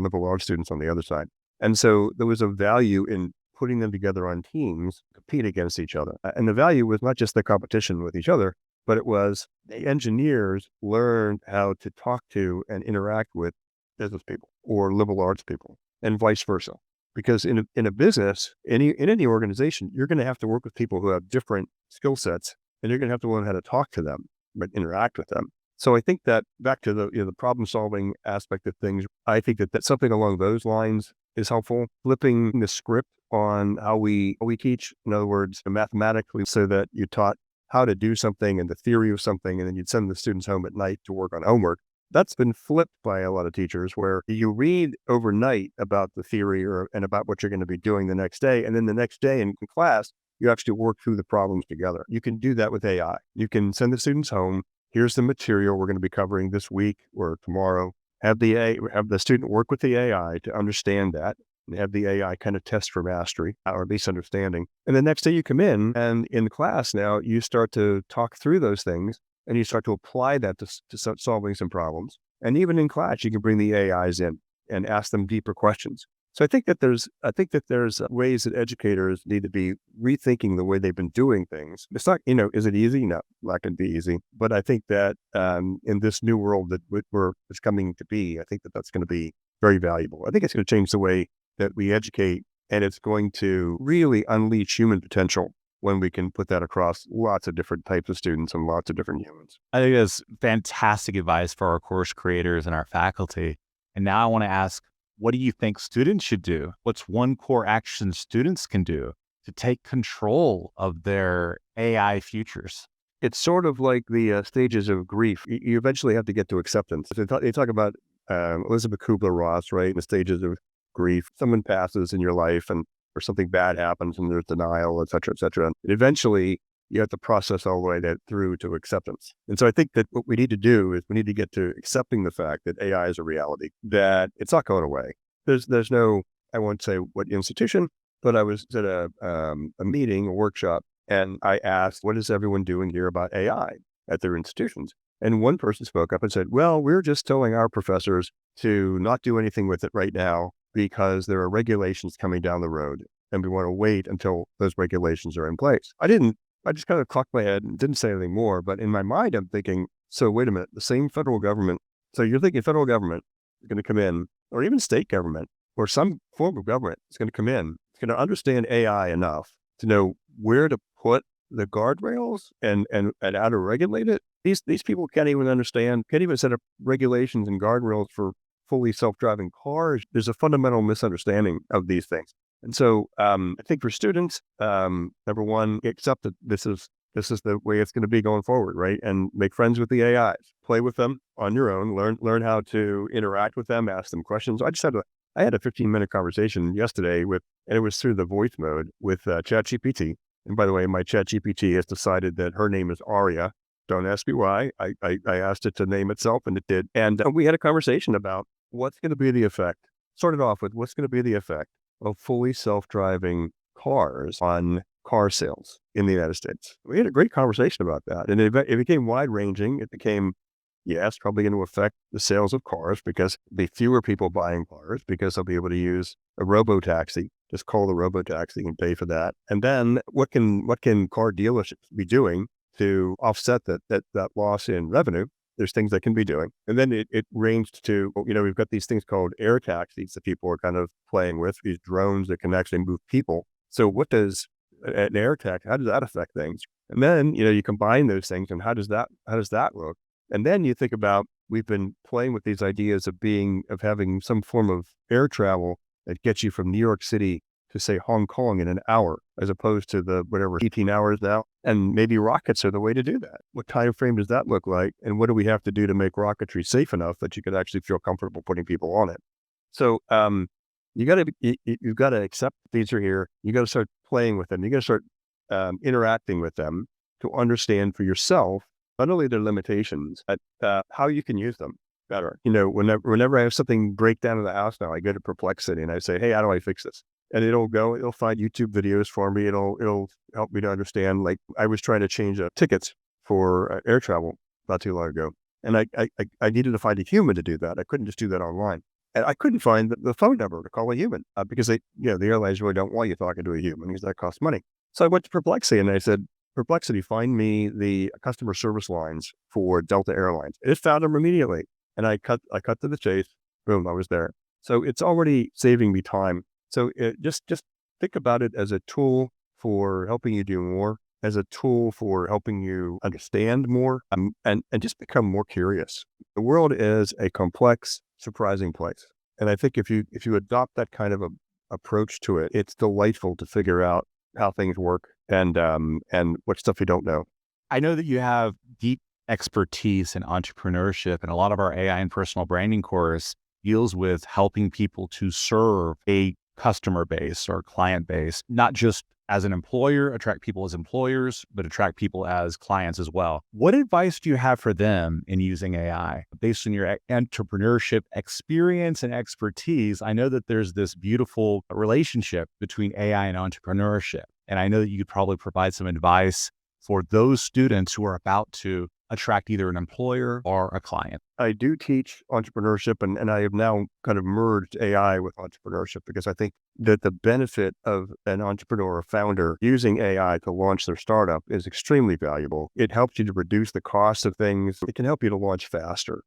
S1: liberal arts students on the other side. And so there was a value in putting them together on teams to compete against each other. And the value was not just the competition with each other, but it was the engineers learned how to talk to and interact with business people or liberal arts people, and vice versa. Because in a business, in any organization, you're going to have to work with people who have different skill sets, and you're going to have to learn how to talk to them, but interact with them. So I think that back to the problem solving aspect of things, I think that something along those lines is helpful. Flipping the script on how we teach, in other words, mathematically, so that you taught how to do something and the theory of something, and then you'd send the students home at night to work on homework. That's been flipped by a lot of teachers, where you read overnight about the theory and about what you're going to be doing the next day. And then the next day in class, you actually work through the problems together. You can do that with AI. You can send the students home. Here's the material we're going to be covering this week or tomorrow. Have the student work with the AI to understand that, and have the AI kind of test for mastery, or at least understanding. And the next day you come in, and in class now, you start to talk through those things, and you start to apply that to solving some problems. And even in class, you can bring the AIs in and ask them deeper questions. So I think that there's ways that educators need to be rethinking the way they've been doing things. It's not, is it easy? No, not going to be easy. But I think that in this new world that it's coming to be, I think that that's going to be very valuable. I think it's going to change the way that we educate, and it's going to really unleash human potential when we can put that across lots of different types of students and lots of different humans.
S2: I think that's fantastic advice for our course creators and our faculty. And now I want to ask, what do you think students should do? What's one core action students can do to take control of their AI futures?
S1: It's sort of like the stages of grief. You eventually have to get to acceptance. They talk about Elizabeth Kubler-Ross, right? The stages of grief. Someone passes in your life and or something bad happens and there's denial, et cetera, et cetera. And eventually you have to process all the way through to acceptance. And so I think that what we need to do is we need to get to accepting the fact that AI is a reality, that it's not going away. There's no, I won't say what institution, but I was at a meeting, a workshop, and I asked, what is everyone doing here about AI at their institutions? And one person spoke up and said, well, we're just telling our professors to not do anything with it right now because there are regulations coming down the road and we want to wait until those regulations are in place. I just kind of cocked my head and didn't say anything more. But in my mind, I'm thinking, so wait a minute, the same federal government. So you're thinking federal government is going to come in, or even state government or some form of government is going to come in. It's going to understand AI enough to know where to put the guardrails and how to regulate it. These people can't even set up regulations and guardrails for fully self-driving cars. There's a fundamental misunderstanding of these things. And so I think for students, number one, accept that this is the way it's going to be going forward, right? And make friends with the AIs, play with them on your own, learn how to interact with them, ask them questions. I had a 15-minute conversation yesterday and it was through the voice mode with ChatGPT. And by the way, my ChatGPT has decided that her name is Aria. Don't ask me why. I asked it to name itself and it did. And we had a conversation about what's going to be the effect. Started off with what's going to be the effect of fully self-driving cars on car sales in the United States. We had a great conversation about that. And it became wide-ranging. It became, yes, probably going to affect the sales of cars because there'll be fewer people buying cars because they'll be able to use a robo-taxi. Just call the robo-taxi and pay for that. And then what can car dealerships be doing to offset that loss in revenue? There's things they can be doing. And then it ranged to, we've got these things called air taxis that people are kind of playing with, these drones that can actually move people. So what does an air taxi, how does that affect things? And then, you combine those things and how does that look? And then you think about, we've been playing with these ideas of having some form of air travel that gets you from New York City to say Hong Kong in an hour, as opposed to the 18 hours now. And maybe rockets are the way to do that. What time frame does that look like? And what do we have to do to make rocketry safe enough that you could actually feel comfortable putting people on it? So you've got to accept that these are here. You got to start playing with them. You got to start interacting with them to understand for yourself not only their limitations, but how you can use them better. Whenever I have something break down in the house now, I go to Perplexity and I say, hey, how do I fix this? And it'll find YouTube videos for me. It'll help me to understand. Like I was trying to change tickets for air travel not too long ago. And I needed to find a human to do that. I couldn't just do that online. And I couldn't find the phone number to call a human because the airlines really don't want you talking to a human because that costs money. So I went to Perplexity and I said, Perplexity, find me the customer service lines for Delta Airlines. It found them immediately. And I cut to the chase. Boom, I was there. So it's already saving me time. So just think about it as a tool for helping you do more, as a tool for helping you understand more, and just become more curious. The world is a complex, surprising place. And I think if you adopt that kind of a approach to it, it's delightful to figure out how things work and what stuff you don't know.
S2: I know that you have deep expertise in entrepreneurship, and a lot of our AI and personal branding course deals with helping people to serve a customer base or client base, not just as an employer, attract people as employers, but attract people as clients as well. What advice do you have for them in using AI? Based on your entrepreneurship experience and expertise, I know that there's this beautiful relationship between AI and entrepreneurship. And I know that you could probably provide some advice for those students who are about to attract either an employer or a client.
S1: I do teach entrepreneurship and I have now kind of merged AI with entrepreneurship because I think that the benefit of an entrepreneur or founder using AI to launch their startup is extremely valuable. It helps you to reduce the cost of things. It can help you to launch faster.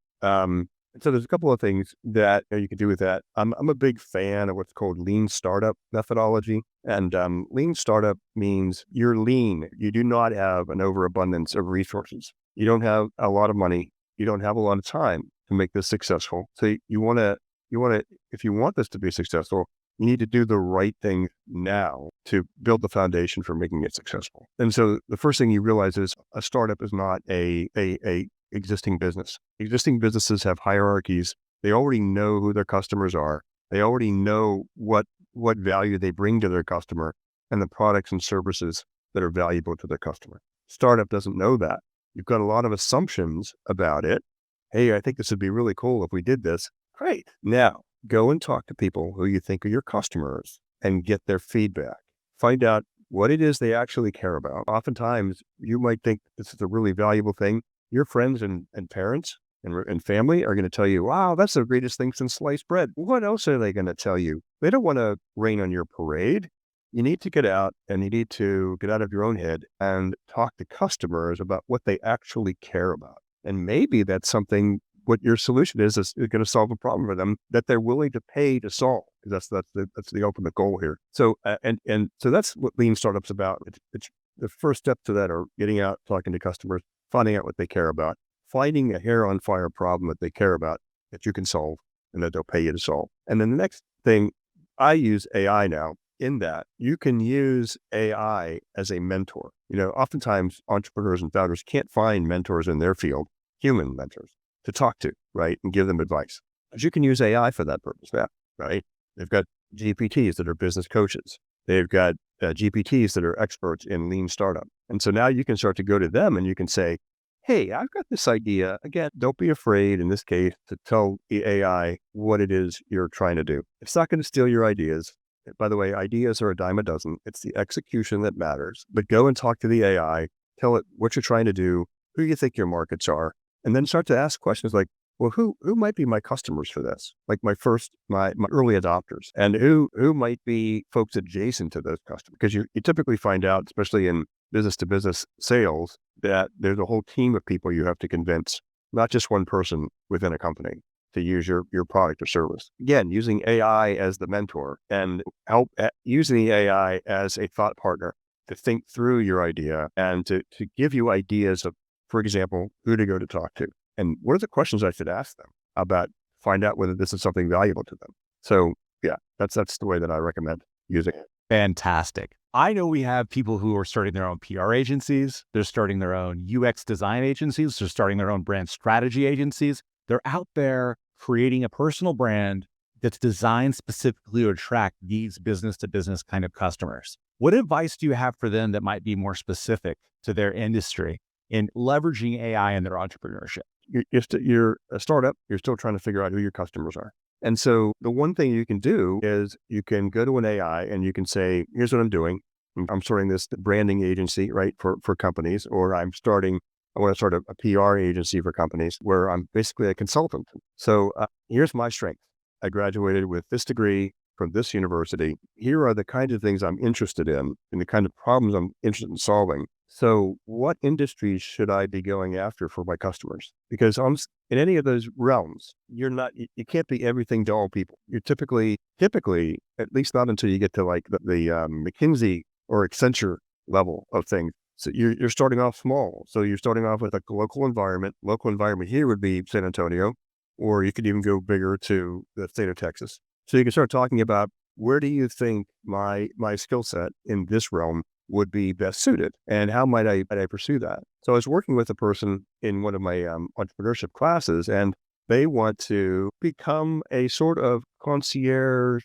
S1: So there's a couple of things that you can do with that. I'm a big fan of what's called lean startup methodology. And lean startup means you're lean. You do not have an overabundance of resources. You don't have a lot of money. You don't have a lot of time to make this successful. So if you want this to be successful, you need to do the right thing now to build the foundation for making it successful. And so the first thing you realize is a startup is not a existing business. Existing businesses have hierarchies. They already know who their customers are. They already know what value they bring to their customer and the products and services that are valuable to their customer. Startup doesn't know that. You've got a lot of assumptions about it. Hey, I think this would be really cool if we did this. Great. Now go and talk to people who you think are your customers and get their feedback. Find out what it is they actually care about. Oftentimes you might think this is a really valuable thing. Your friends and parents and family are going to tell you, wow, that's the greatest thing since sliced bread. What else are they going to tell you? They don't want to rain on your parade. You need to get out and you need to get out of your own head and talk to customers about what they actually care about. And maybe that's something, what your solution is going to solve a problem for them that they're willing to pay to solve. Because that's the ultimate goal here. So, and so that's what lean startup's about. It's the first step to that are getting out, talking to customers, finding out what they care about, finding a hair on fire problem that they care about that you can solve and that they'll pay you to solve. And then the next thing, I use AI now in that you can use AI as a mentor. Oftentimes entrepreneurs and founders can't find mentors in their field, human mentors to talk to, right? And give them advice. But you can use AI for that purpose, right? They've got GPTs that are business coaches. They've got GPTs that are experts in lean startup. And so now you can start to go to them and you can say, hey, I've got this idea. Again, don't be afraid in this case to tell the AI what it is you're trying to do. It's not going to steal your ideas. By the way, ideas are a dime a dozen. It's the execution that matters. But go and talk to the AI, tell it what you're trying to do, who you think your markets are, and then start to ask questions like, well, who might be my customers for this? Like my early adopters, and who might be folks adjacent to those customers? Because you typically find out, especially in business to business sales, that there's a whole team of people you have to convince, not just one person within a company to use your product or service. Again, using AI as the mentor and using the AI as a thought partner to think through your idea and to give you ideas of, for example, who to go to talk to. And what are the questions I should ask them about, find out whether this is something valuable to them. So yeah, that's the way that I recommend using it.
S2: Fantastic. I know we have people who are starting their own PR agencies. They're starting their own UX design agencies. They're starting their own brand strategy agencies. They're out there creating a personal brand that's designed specifically to attract these business to business kind of customers. What advice do you have for them that might be more specific to their industry in leveraging AI in their entrepreneurship?
S1: You're a startup, you're still trying to figure out who your customers are. And so the one thing you can do is you can go to an AI and you can say, here's what I'm doing. I'm starting this branding agency, right, for companies, or I want to start a PR agency for companies where I'm basically a consultant. So here's my strength. I graduated with this degree from this university. Here are the kinds of things I'm interested in and the kind of problems I'm interested in solving. So what industries should I be going after for my customers? Because in any of those realms, you can't be everything to all people. You're typically, at least not until you get to like the McKinsey or Accenture level of things. So you're starting off small. So you're starting off with a local environment. Local environment here would be San Antonio, or you could even go bigger to the state of Texas. So you can start talking about, where do you think my skill set in this realm would be best suited, and how might I pursue that? So I was working with a person in one of my entrepreneurship classes, and they want to become a sort of concierge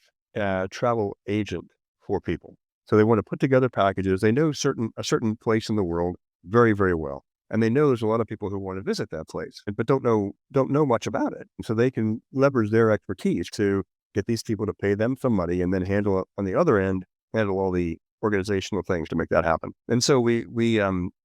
S1: travel agent for people. So they want to put together packages. They know a certain place in the world very, very well. And they know there's a lot of people who want to visit that place, but don't know much about it. And so they can leverage their expertise to get these people to pay them some money, and then handle on the other end, handle all the organizational things to make that happen. And so we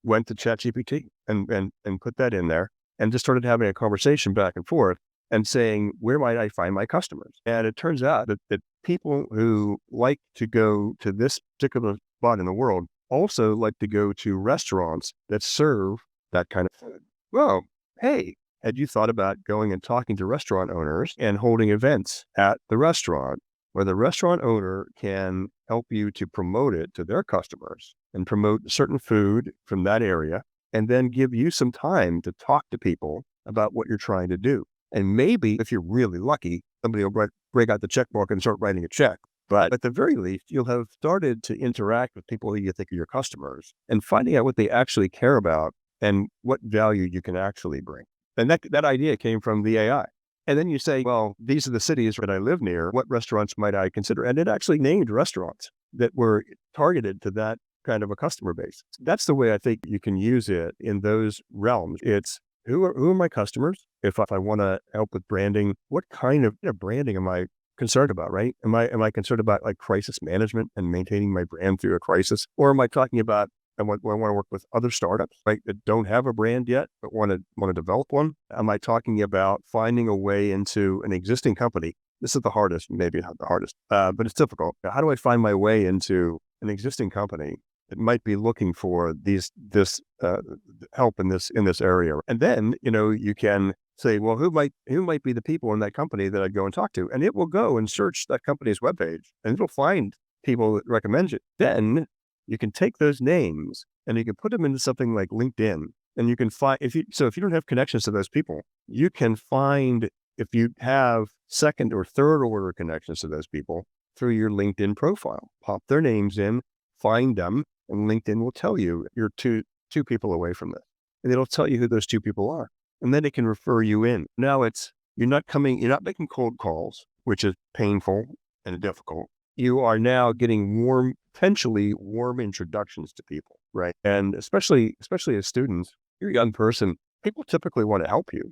S1: went to ChatGPT and put that in there and just started having a conversation back and forth and saying, where might I find my customers? And it turns out that people who like to go to this particular spot in the world also like to go to restaurants that serve that kind of food. Well, hey, had you thought about going and talking to restaurant owners and holding events at the restaurant where the restaurant owner can help you to promote it to their customers and promote certain food from that area, and then give you some time to talk to people about what you're trying to do. And maybe if you're really lucky, somebody will break out the checkbook and start writing a check. But at the very least, you'll have started to interact with people who you think are your customers and finding out what they actually care about and what value you can actually bring. And that idea came from the AI. And then you say, well, these are the cities that I live near. What restaurants might I consider? And it actually named restaurants that were targeted to that kind of a customer base. That's the way I think you can use it in those realms. It's who are my customers? If I want to help with branding, what kind of branding am I concerned about, right? Am I concerned about like crisis management and maintaining my brand through a crisis? Or am I talking about I want to work with other startups, right, that don't have a brand yet, but want to develop one? Am I talking about finding a way into an existing company? This is the hardest, maybe not the hardest, but it's difficult. How do I find my way into an existing company that might be looking for this help in this area? And then, you can say, well, who might be the people in that company that I'd go and talk to? And it will go and search that company's webpage and it'll find people that recommend it. Then you can take those names and you can put them into something like LinkedIn, and you can find, if you don't have connections to those people, you can find, if you have second or third order connections to those people through your LinkedIn profile, pop their names in, find them, and LinkedIn will tell you you're two people away from this. And it'll tell you who those two people are. And then it can refer you in. Now you're not making cold calls, which is painful and difficult. You are now getting potentially warm introductions to people, right? And especially as students, you're a young person, people typically want to help you.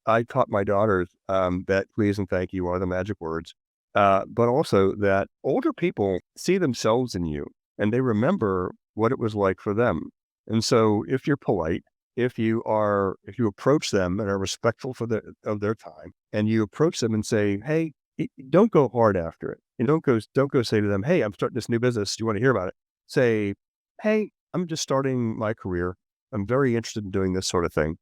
S1: I taught my daughters that please and thank you are the magic words, but also that older people see themselves in you and they remember what it was like for them. And so if you're polite, if you approach them and are respectful of their time, and you approach them and say, hey, don't go hard after it. And don't go say to them, hey, I'm starting this new business. Do you want to hear about it? Say, hey, I'm just starting my career. I'm very interested in doing this sort of thing.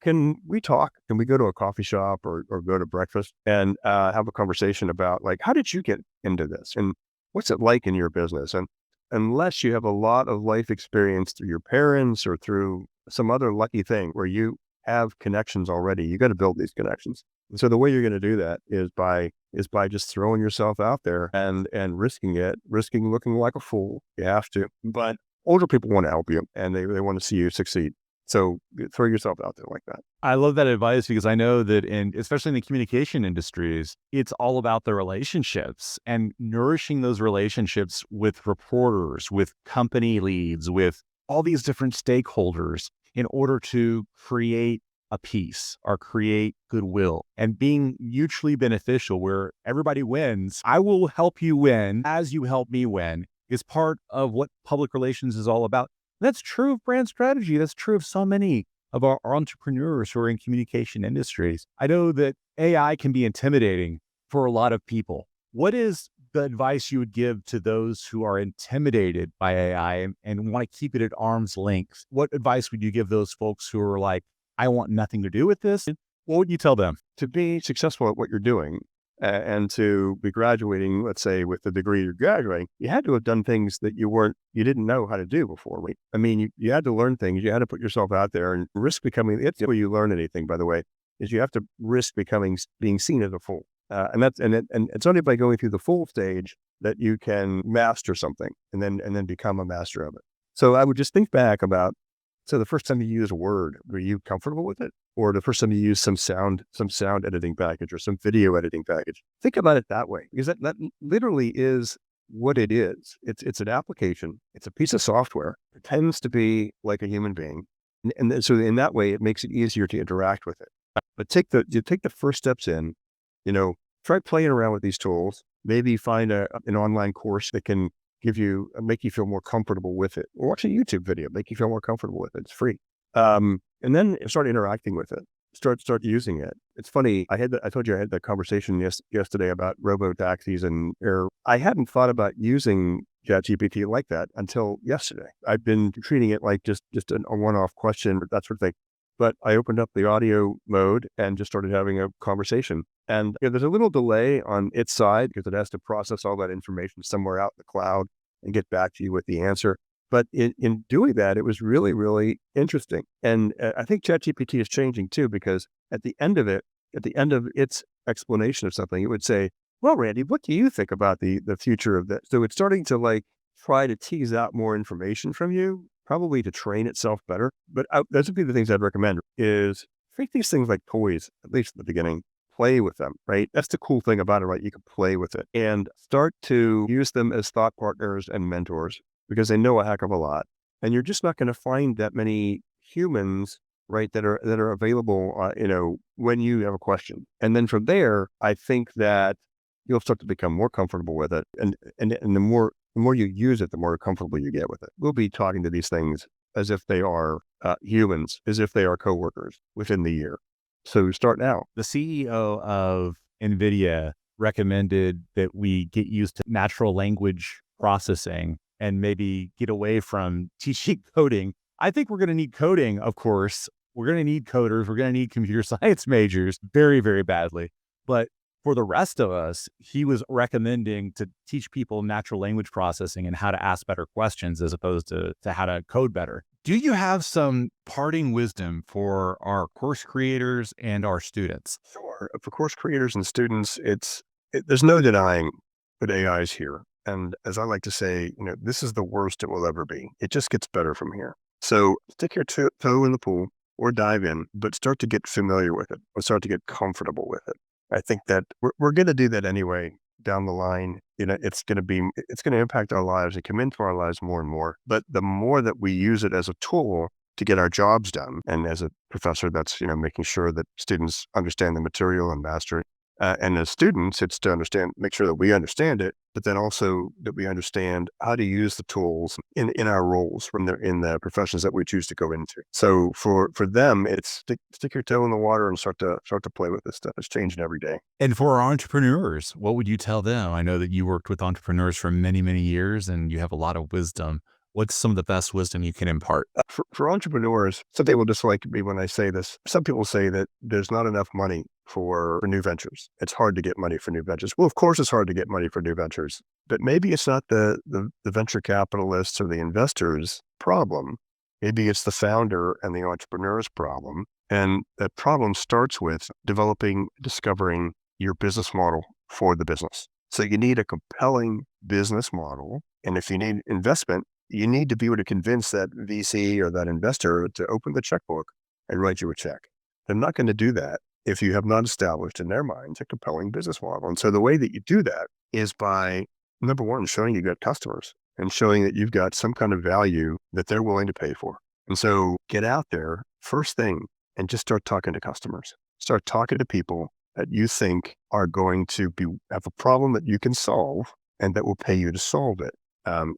S1: Can we talk? Can we go to a coffee shop or go to breakfast and have a conversation about, like, how did you get into this? And what's it like in your business? And unless you have a lot of life experience through your parents or through some other lucky thing where you have connections already, you got to build these connections. And so the way you're going to do that is by just throwing yourself out there and risking looking like a fool. You have to, but older people want to help you and they want to see you succeed. So throw yourself out there like that.
S2: I love that advice because I know that especially in the communication industries, it's all about the relationships and nourishing those relationships with reporters, with company leads, with all these different stakeholders in order to create a peace or create goodwill and being mutually beneficial where everybody wins. I will help you win as you help me win is part of what public relations is all about. That's true of brand strategy. That's true of so many of our entrepreneurs who are in communication industries. I know that AI can be intimidating for a lot of people. What is the advice you would give to those who are intimidated by AI and want to keep it at arm's length? What advice would you give those folks who are like, I want nothing to do with this? What would you tell them?
S1: To be successful at what you're doing and to be graduating, let's say with the degree you're graduating, you had to have done things that you didn't know how to do before. Right? I mean, you had to learn things. You had to put yourself out there and risk becoming, it's where you learn anything, by the way, is you have to risk being seen as a fool. And it's only by going through the fool stage that you can master something and then become a master of it. So I would just think back about, so the first time you use a word, were you comfortable with it? Or the first time you use some sound editing package or some video editing package? Think about it that way, because that literally is what it is. It's an application. It's a piece of software. It pretends to be like a human being. And so in that way, it makes it easier to interact with it. But you take the first steps in, try playing around with these tools, maybe find an online course that can make you feel more comfortable with it, or watch a YouTube video, make you feel more comfortable with it. It's free. And then start interacting with it, start using it. It's funny. I told you I had that conversation yesterday about robo taxis and air. I hadn't thought about using ChatGPT like that until yesterday. I've been treating it like just a one-off question, that sort of thing. but I opened up the audio mode and just started having a conversation. And there's a little delay on its side because it has to process all that information somewhere out in the cloud and get back to you with the answer. But in doing that, it was really, really interesting. And I think ChatGPT is changing too, because at the end of it, at the end of its explanation of something, it would say, well, Randy, what do you think about the future of that? So it's starting to like try to tease out more information from you, probably to train itself better. But those would be the things I'd recommend is treat these things like toys, at least at the beginning. Play with them, right? That's the cool thing about it, right? You can play with it and start to use them as thought partners and mentors because they know a heck of a lot. And you're just not going to find that many humans, right, that are available, when you have a question. And then from there, I think that you'll start to become more comfortable with it. And the more you use it, the more comfortable you get with it. We'll be talking to these things as if they are humans, as if they are coworkers within the year. So start now.
S2: The CEO of NVIDIA recommended that we get used to natural language processing and maybe get away from teaching coding. I think we're going to need coding, of course. We're going to need coders. We're going to need computer science majors very, very badly. But for the rest of us, he was recommending to teach people natural language processing and how to ask better questions as opposed to how to code better. Do you have some parting wisdom for our course creators and our students?
S1: Sure. For course creators and students, there's no denying that AI is here. And as I like to say, this is the worst it will ever be. It just gets better from here. So stick your toe in the pool or dive in, but start to get familiar with it or start to get comfortable with it. I think that we're going to do that anyway down the line. It's going to impact our lives and come into our lives more and more. But the more that we use it as a tool to get our jobs done, and as a professor, that's, making sure that students understand the material and master it. And as students, it's to make sure that we understand it, but then also that we understand how to use the tools in our roles in the professions that we choose to go into. So for them, it's stick your toe in the water and start to play with this stuff. It's changing every day.
S2: And for our entrepreneurs, what would you tell them? I know that you worked with entrepreneurs for many, many years and you have a lot of wisdom. What's some of the best wisdom you can impart?
S1: For entrepreneurs, some people dislike me when I say this. Some people say that there's not enough money for new ventures. It's hard to get money for new ventures. Well, of course, it's hard to get money for new ventures, but maybe it's not the venture capitalists or the investors' problem. Maybe it's the founder and the entrepreneur's problem. And that problem starts with discovering your business model for the business. So you need a compelling business model. And if you need investment, you need to be able to convince that VC or that investor to open the checkbook and write you a check. They're not going to do that if you have not established in their minds a compelling business model. And so the way that you do that is by, number one, showing you've got customers and showing that you've got some kind of value that they're willing to pay for. And so get out there first thing and just start talking to customers. Start talking to people that you think are going to have a problem that you can solve and that will pay you to solve it.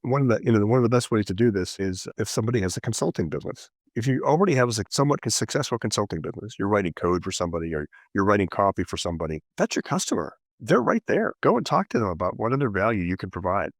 S1: One of the best ways to do this is if somebody has a consulting business. If you already have a somewhat successful consulting business, you're writing code for somebody or you're writing copy for somebody, that's your customer. They're right there. Go and talk to them about what other value you can provide.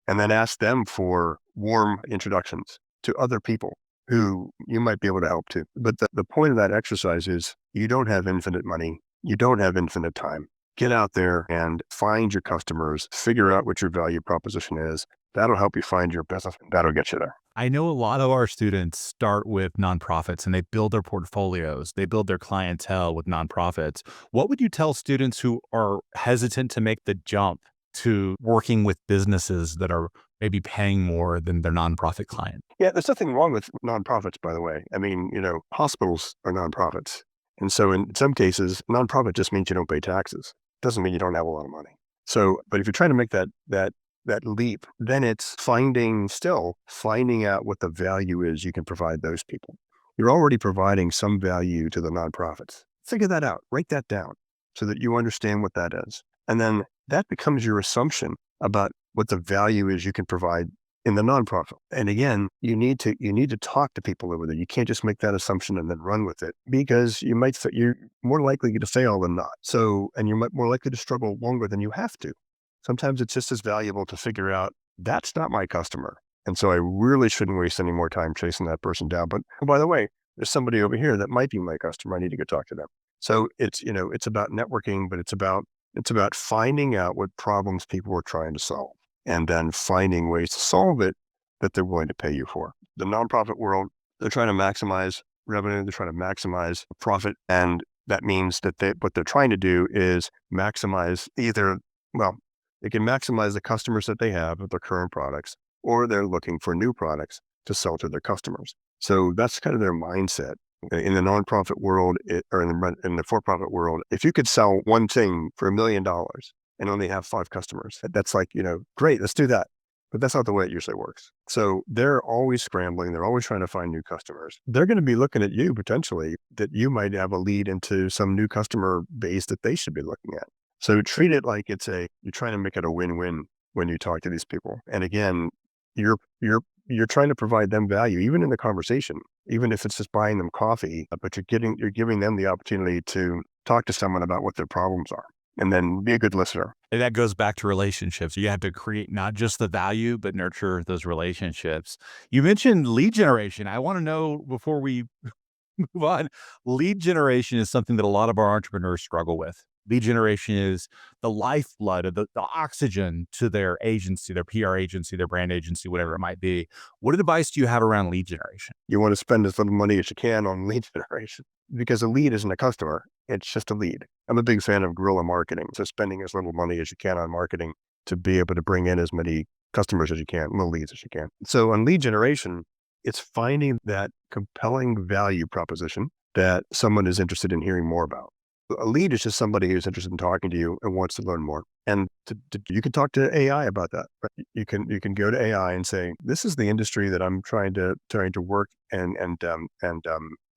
S1: And then ask them for warm introductions to other people who you might be able to help too. But the point of that exercise is you don't have infinite money. You don't have infinite time. Get out there and find your customers, figure out what your value proposition is. That'll help you find your business. That'll get you there.
S2: I know a lot of our students start with nonprofits and they build their portfolios. They build their clientele with nonprofits. What would you tell students who are hesitant to make the jump to working with businesses that are maybe paying more than their nonprofit client?
S1: Yeah, there's nothing wrong with nonprofits, by the way. I mean, hospitals are nonprofits. And so in some cases, nonprofit just means you don't pay taxes. Doesn't mean you don't have a lot of money. So, but if you're trying to make that leap, then it's finding out what the value is you can provide those people. You're already providing some value to the nonprofits. Figure that out, write that down so that you understand what that is. And then that becomes your assumption about what the value is you can provide in the nonprofit. And again, you need to talk to people over there. You can't just make that assumption and then run with it because you're more likely to fail than not. So, and you're more likely to struggle longer than you have to. Sometimes it's just as valuable to figure out that's not my customer. And so I really shouldn't waste any more time chasing that person down. But by the way, there's somebody over here that might be my customer. I need to go talk to them. So it's, it's about networking, but it's about finding out what problems people are trying to solve and then finding ways to solve it that they're willing to pay you for. The nonprofit world, they're trying to maximize revenue, they're trying to maximize profit. And that means that what they're trying to do is maximize they can maximize the customers that they have with their current products, or they're looking for new products to sell to their customers. So that's kind of their mindset. In the nonprofit world, or in the for-profit world, if you could sell one thing for $1 million and only have 5 customers, that's like, great, let's do that. But that's not the way it usually works. So they're always scrambling. They're always trying to find new customers. They're going to be looking at you potentially that you might have a lead into some new customer base that they should be looking at. So treat it like you're trying to make it a win-win when you talk to these people. And again, you're trying to provide them value, even in the conversation, even if it's just buying them coffee, but you're giving them the opportunity to talk to someone about what their problems are, and then be a good listener.
S2: And that goes back to relationships. You have to create not just the value, but nurture those relationships. You mentioned lead generation. I want to know before we move on, lead generation is something that a lot of our entrepreneurs struggle with. Lead generation is the lifeblood of the oxygen to their agency, their PR agency, their brand agency, whatever it might be. What advice do you have around lead generation?
S1: You want to spend as little money as you can on lead generation because a lead isn't a customer. It's just a lead. I'm a big fan of guerrilla marketing. So spending as little money as you can on marketing to be able to bring in as many customers as you can, little leads as you can. So on lead generation, it's finding that compelling value proposition that someone is interested in hearing more about. A lead is just somebody who's interested in talking to you and wants to learn more. And you can talk to AI about that. Right? You can go to AI and say, "This is the industry that I'm trying to work and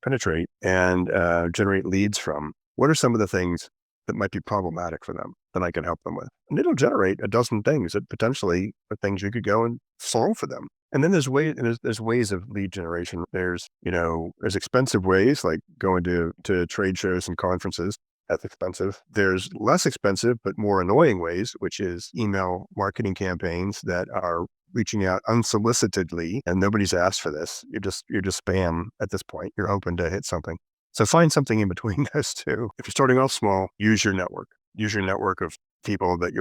S1: penetrate and generate leads from. What are some of the things that might be problematic for them that I can help them with?" And it'll generate a dozen things that potentially are things you could go and solve for them. And then there's ways of lead generation. There's expensive ways like going to trade shows and conferences. That's expensive. There's less expensive but more annoying ways, which is email marketing campaigns that are reaching out unsolicitedly, and nobody's asked for this. You're just spam at this point. You're hoping to hit something. So find something in between those two. If you're starting off small, use your network. Use your network of people that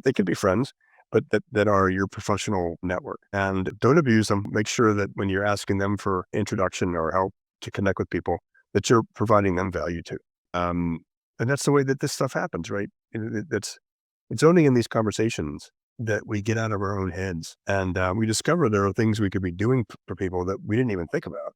S1: they could be friends, but that are your professional network. And don't abuse them. Make sure that when you're asking them for introduction or help to connect with people, that you're providing them value too. And that's the way that this stuff happens, right? It's only in these conversations that we get out of our own heads and we discover there are things we could be doing for people that we didn't even think about.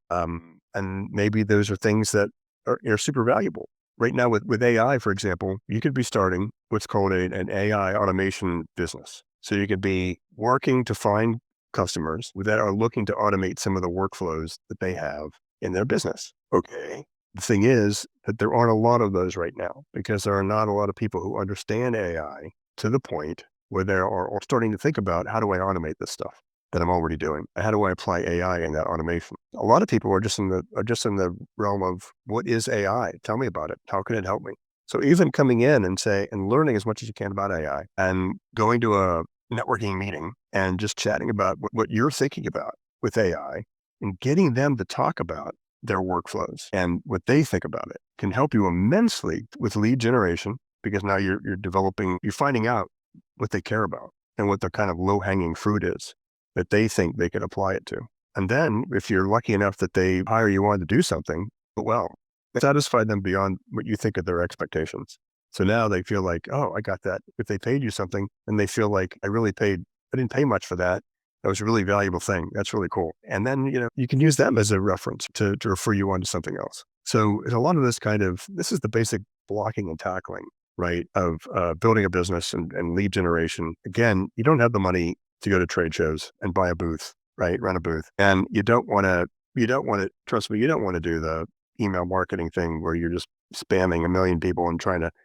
S1: And maybe those are things that are super valuable. Right now with AI, for example, you could be starting what's called an AI automation business. So you could be working to find customers that are looking to automate some of the workflows that they have in their business. Okay. The thing is that there aren't a lot of those right now because there are not a lot of people who understand AI to the point where they are starting to think about, how do I automate this stuff that I'm already doing? How do I apply AI in that automation? A lot of people are just in the realm of, what is AI? Tell me about it. How can it help me? So even coming in and learning as much as you can about AI and going to a networking meeting and just chatting about what you're thinking about with AI and getting them to talk about their workflows and what they think about it can help you immensely with lead generation, because now you're finding out what they care about and what their kind of low-hanging fruit is that they think they can apply it to. And then if you're lucky enough that they hire you on to do something, well, satisfy them beyond what you think of their expectations. So now they feel like, oh, I got that. If they paid you something and they feel like, I didn't pay much for that. That was a really valuable thing. That's really cool. And then, you can use them as a reference to refer you on to something else. So a lot of this is the basic blocking and tackling, right, of building a business and lead generation. Again, you don't have the money to go to trade shows and buy a booth, right? Run a booth. And you don't want to, trust me, you don't want to do the email marketing thing where you're just spamming a million people and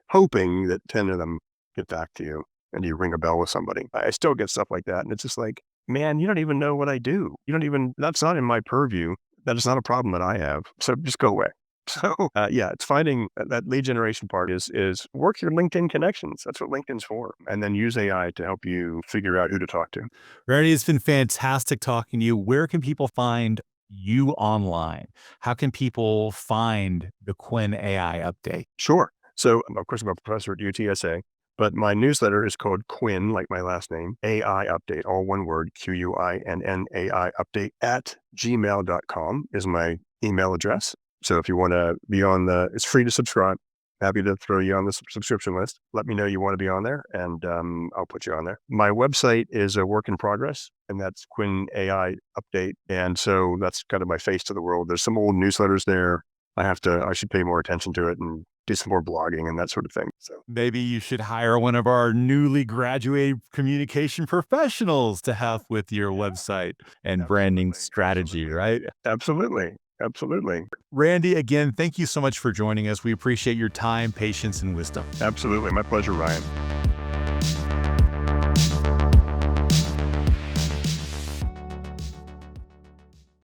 S1: hoping that 10 of them get back to you and you ring a bell with somebody. I still get stuff like that. And it's just like, man, you don't even know what I do. That's not in my purview. That is not a problem that I have. So just go away. So it's finding that lead generation part is work your LinkedIn connections. That's what LinkedIn's for. And then use AI to help you figure out who to talk to.
S2: Randy, it's been fantastic talking to you. Where can people find you online? How can people find the Quinn AI update?
S1: Sure. So, of course, I'm a professor at UTSA, but my newsletter is called Quinn, like my last name, AI Update, all one word, Quinn, AI Update at gmail.com is my email address. So if you want to be on it's free to subscribe. Happy to throw you on the subscription list. Let me know you want to be on there, and I'll put you on there. My website is a work in progress, and that's Quinn AI Update. And so that's kind of my face to the world. There's some old newsletters there. I should pay more attention to it and do some more blogging and that sort of thing. So
S2: Maybe you should hire one of our newly graduated communication professionals to help with your website and branding strategy, right?
S1: absolutely. Absolutely.
S2: Randy, again, thank you so much for joining us. We appreciate your time, patience, and wisdom.
S1: Absolutely. My pleasure, Ryan.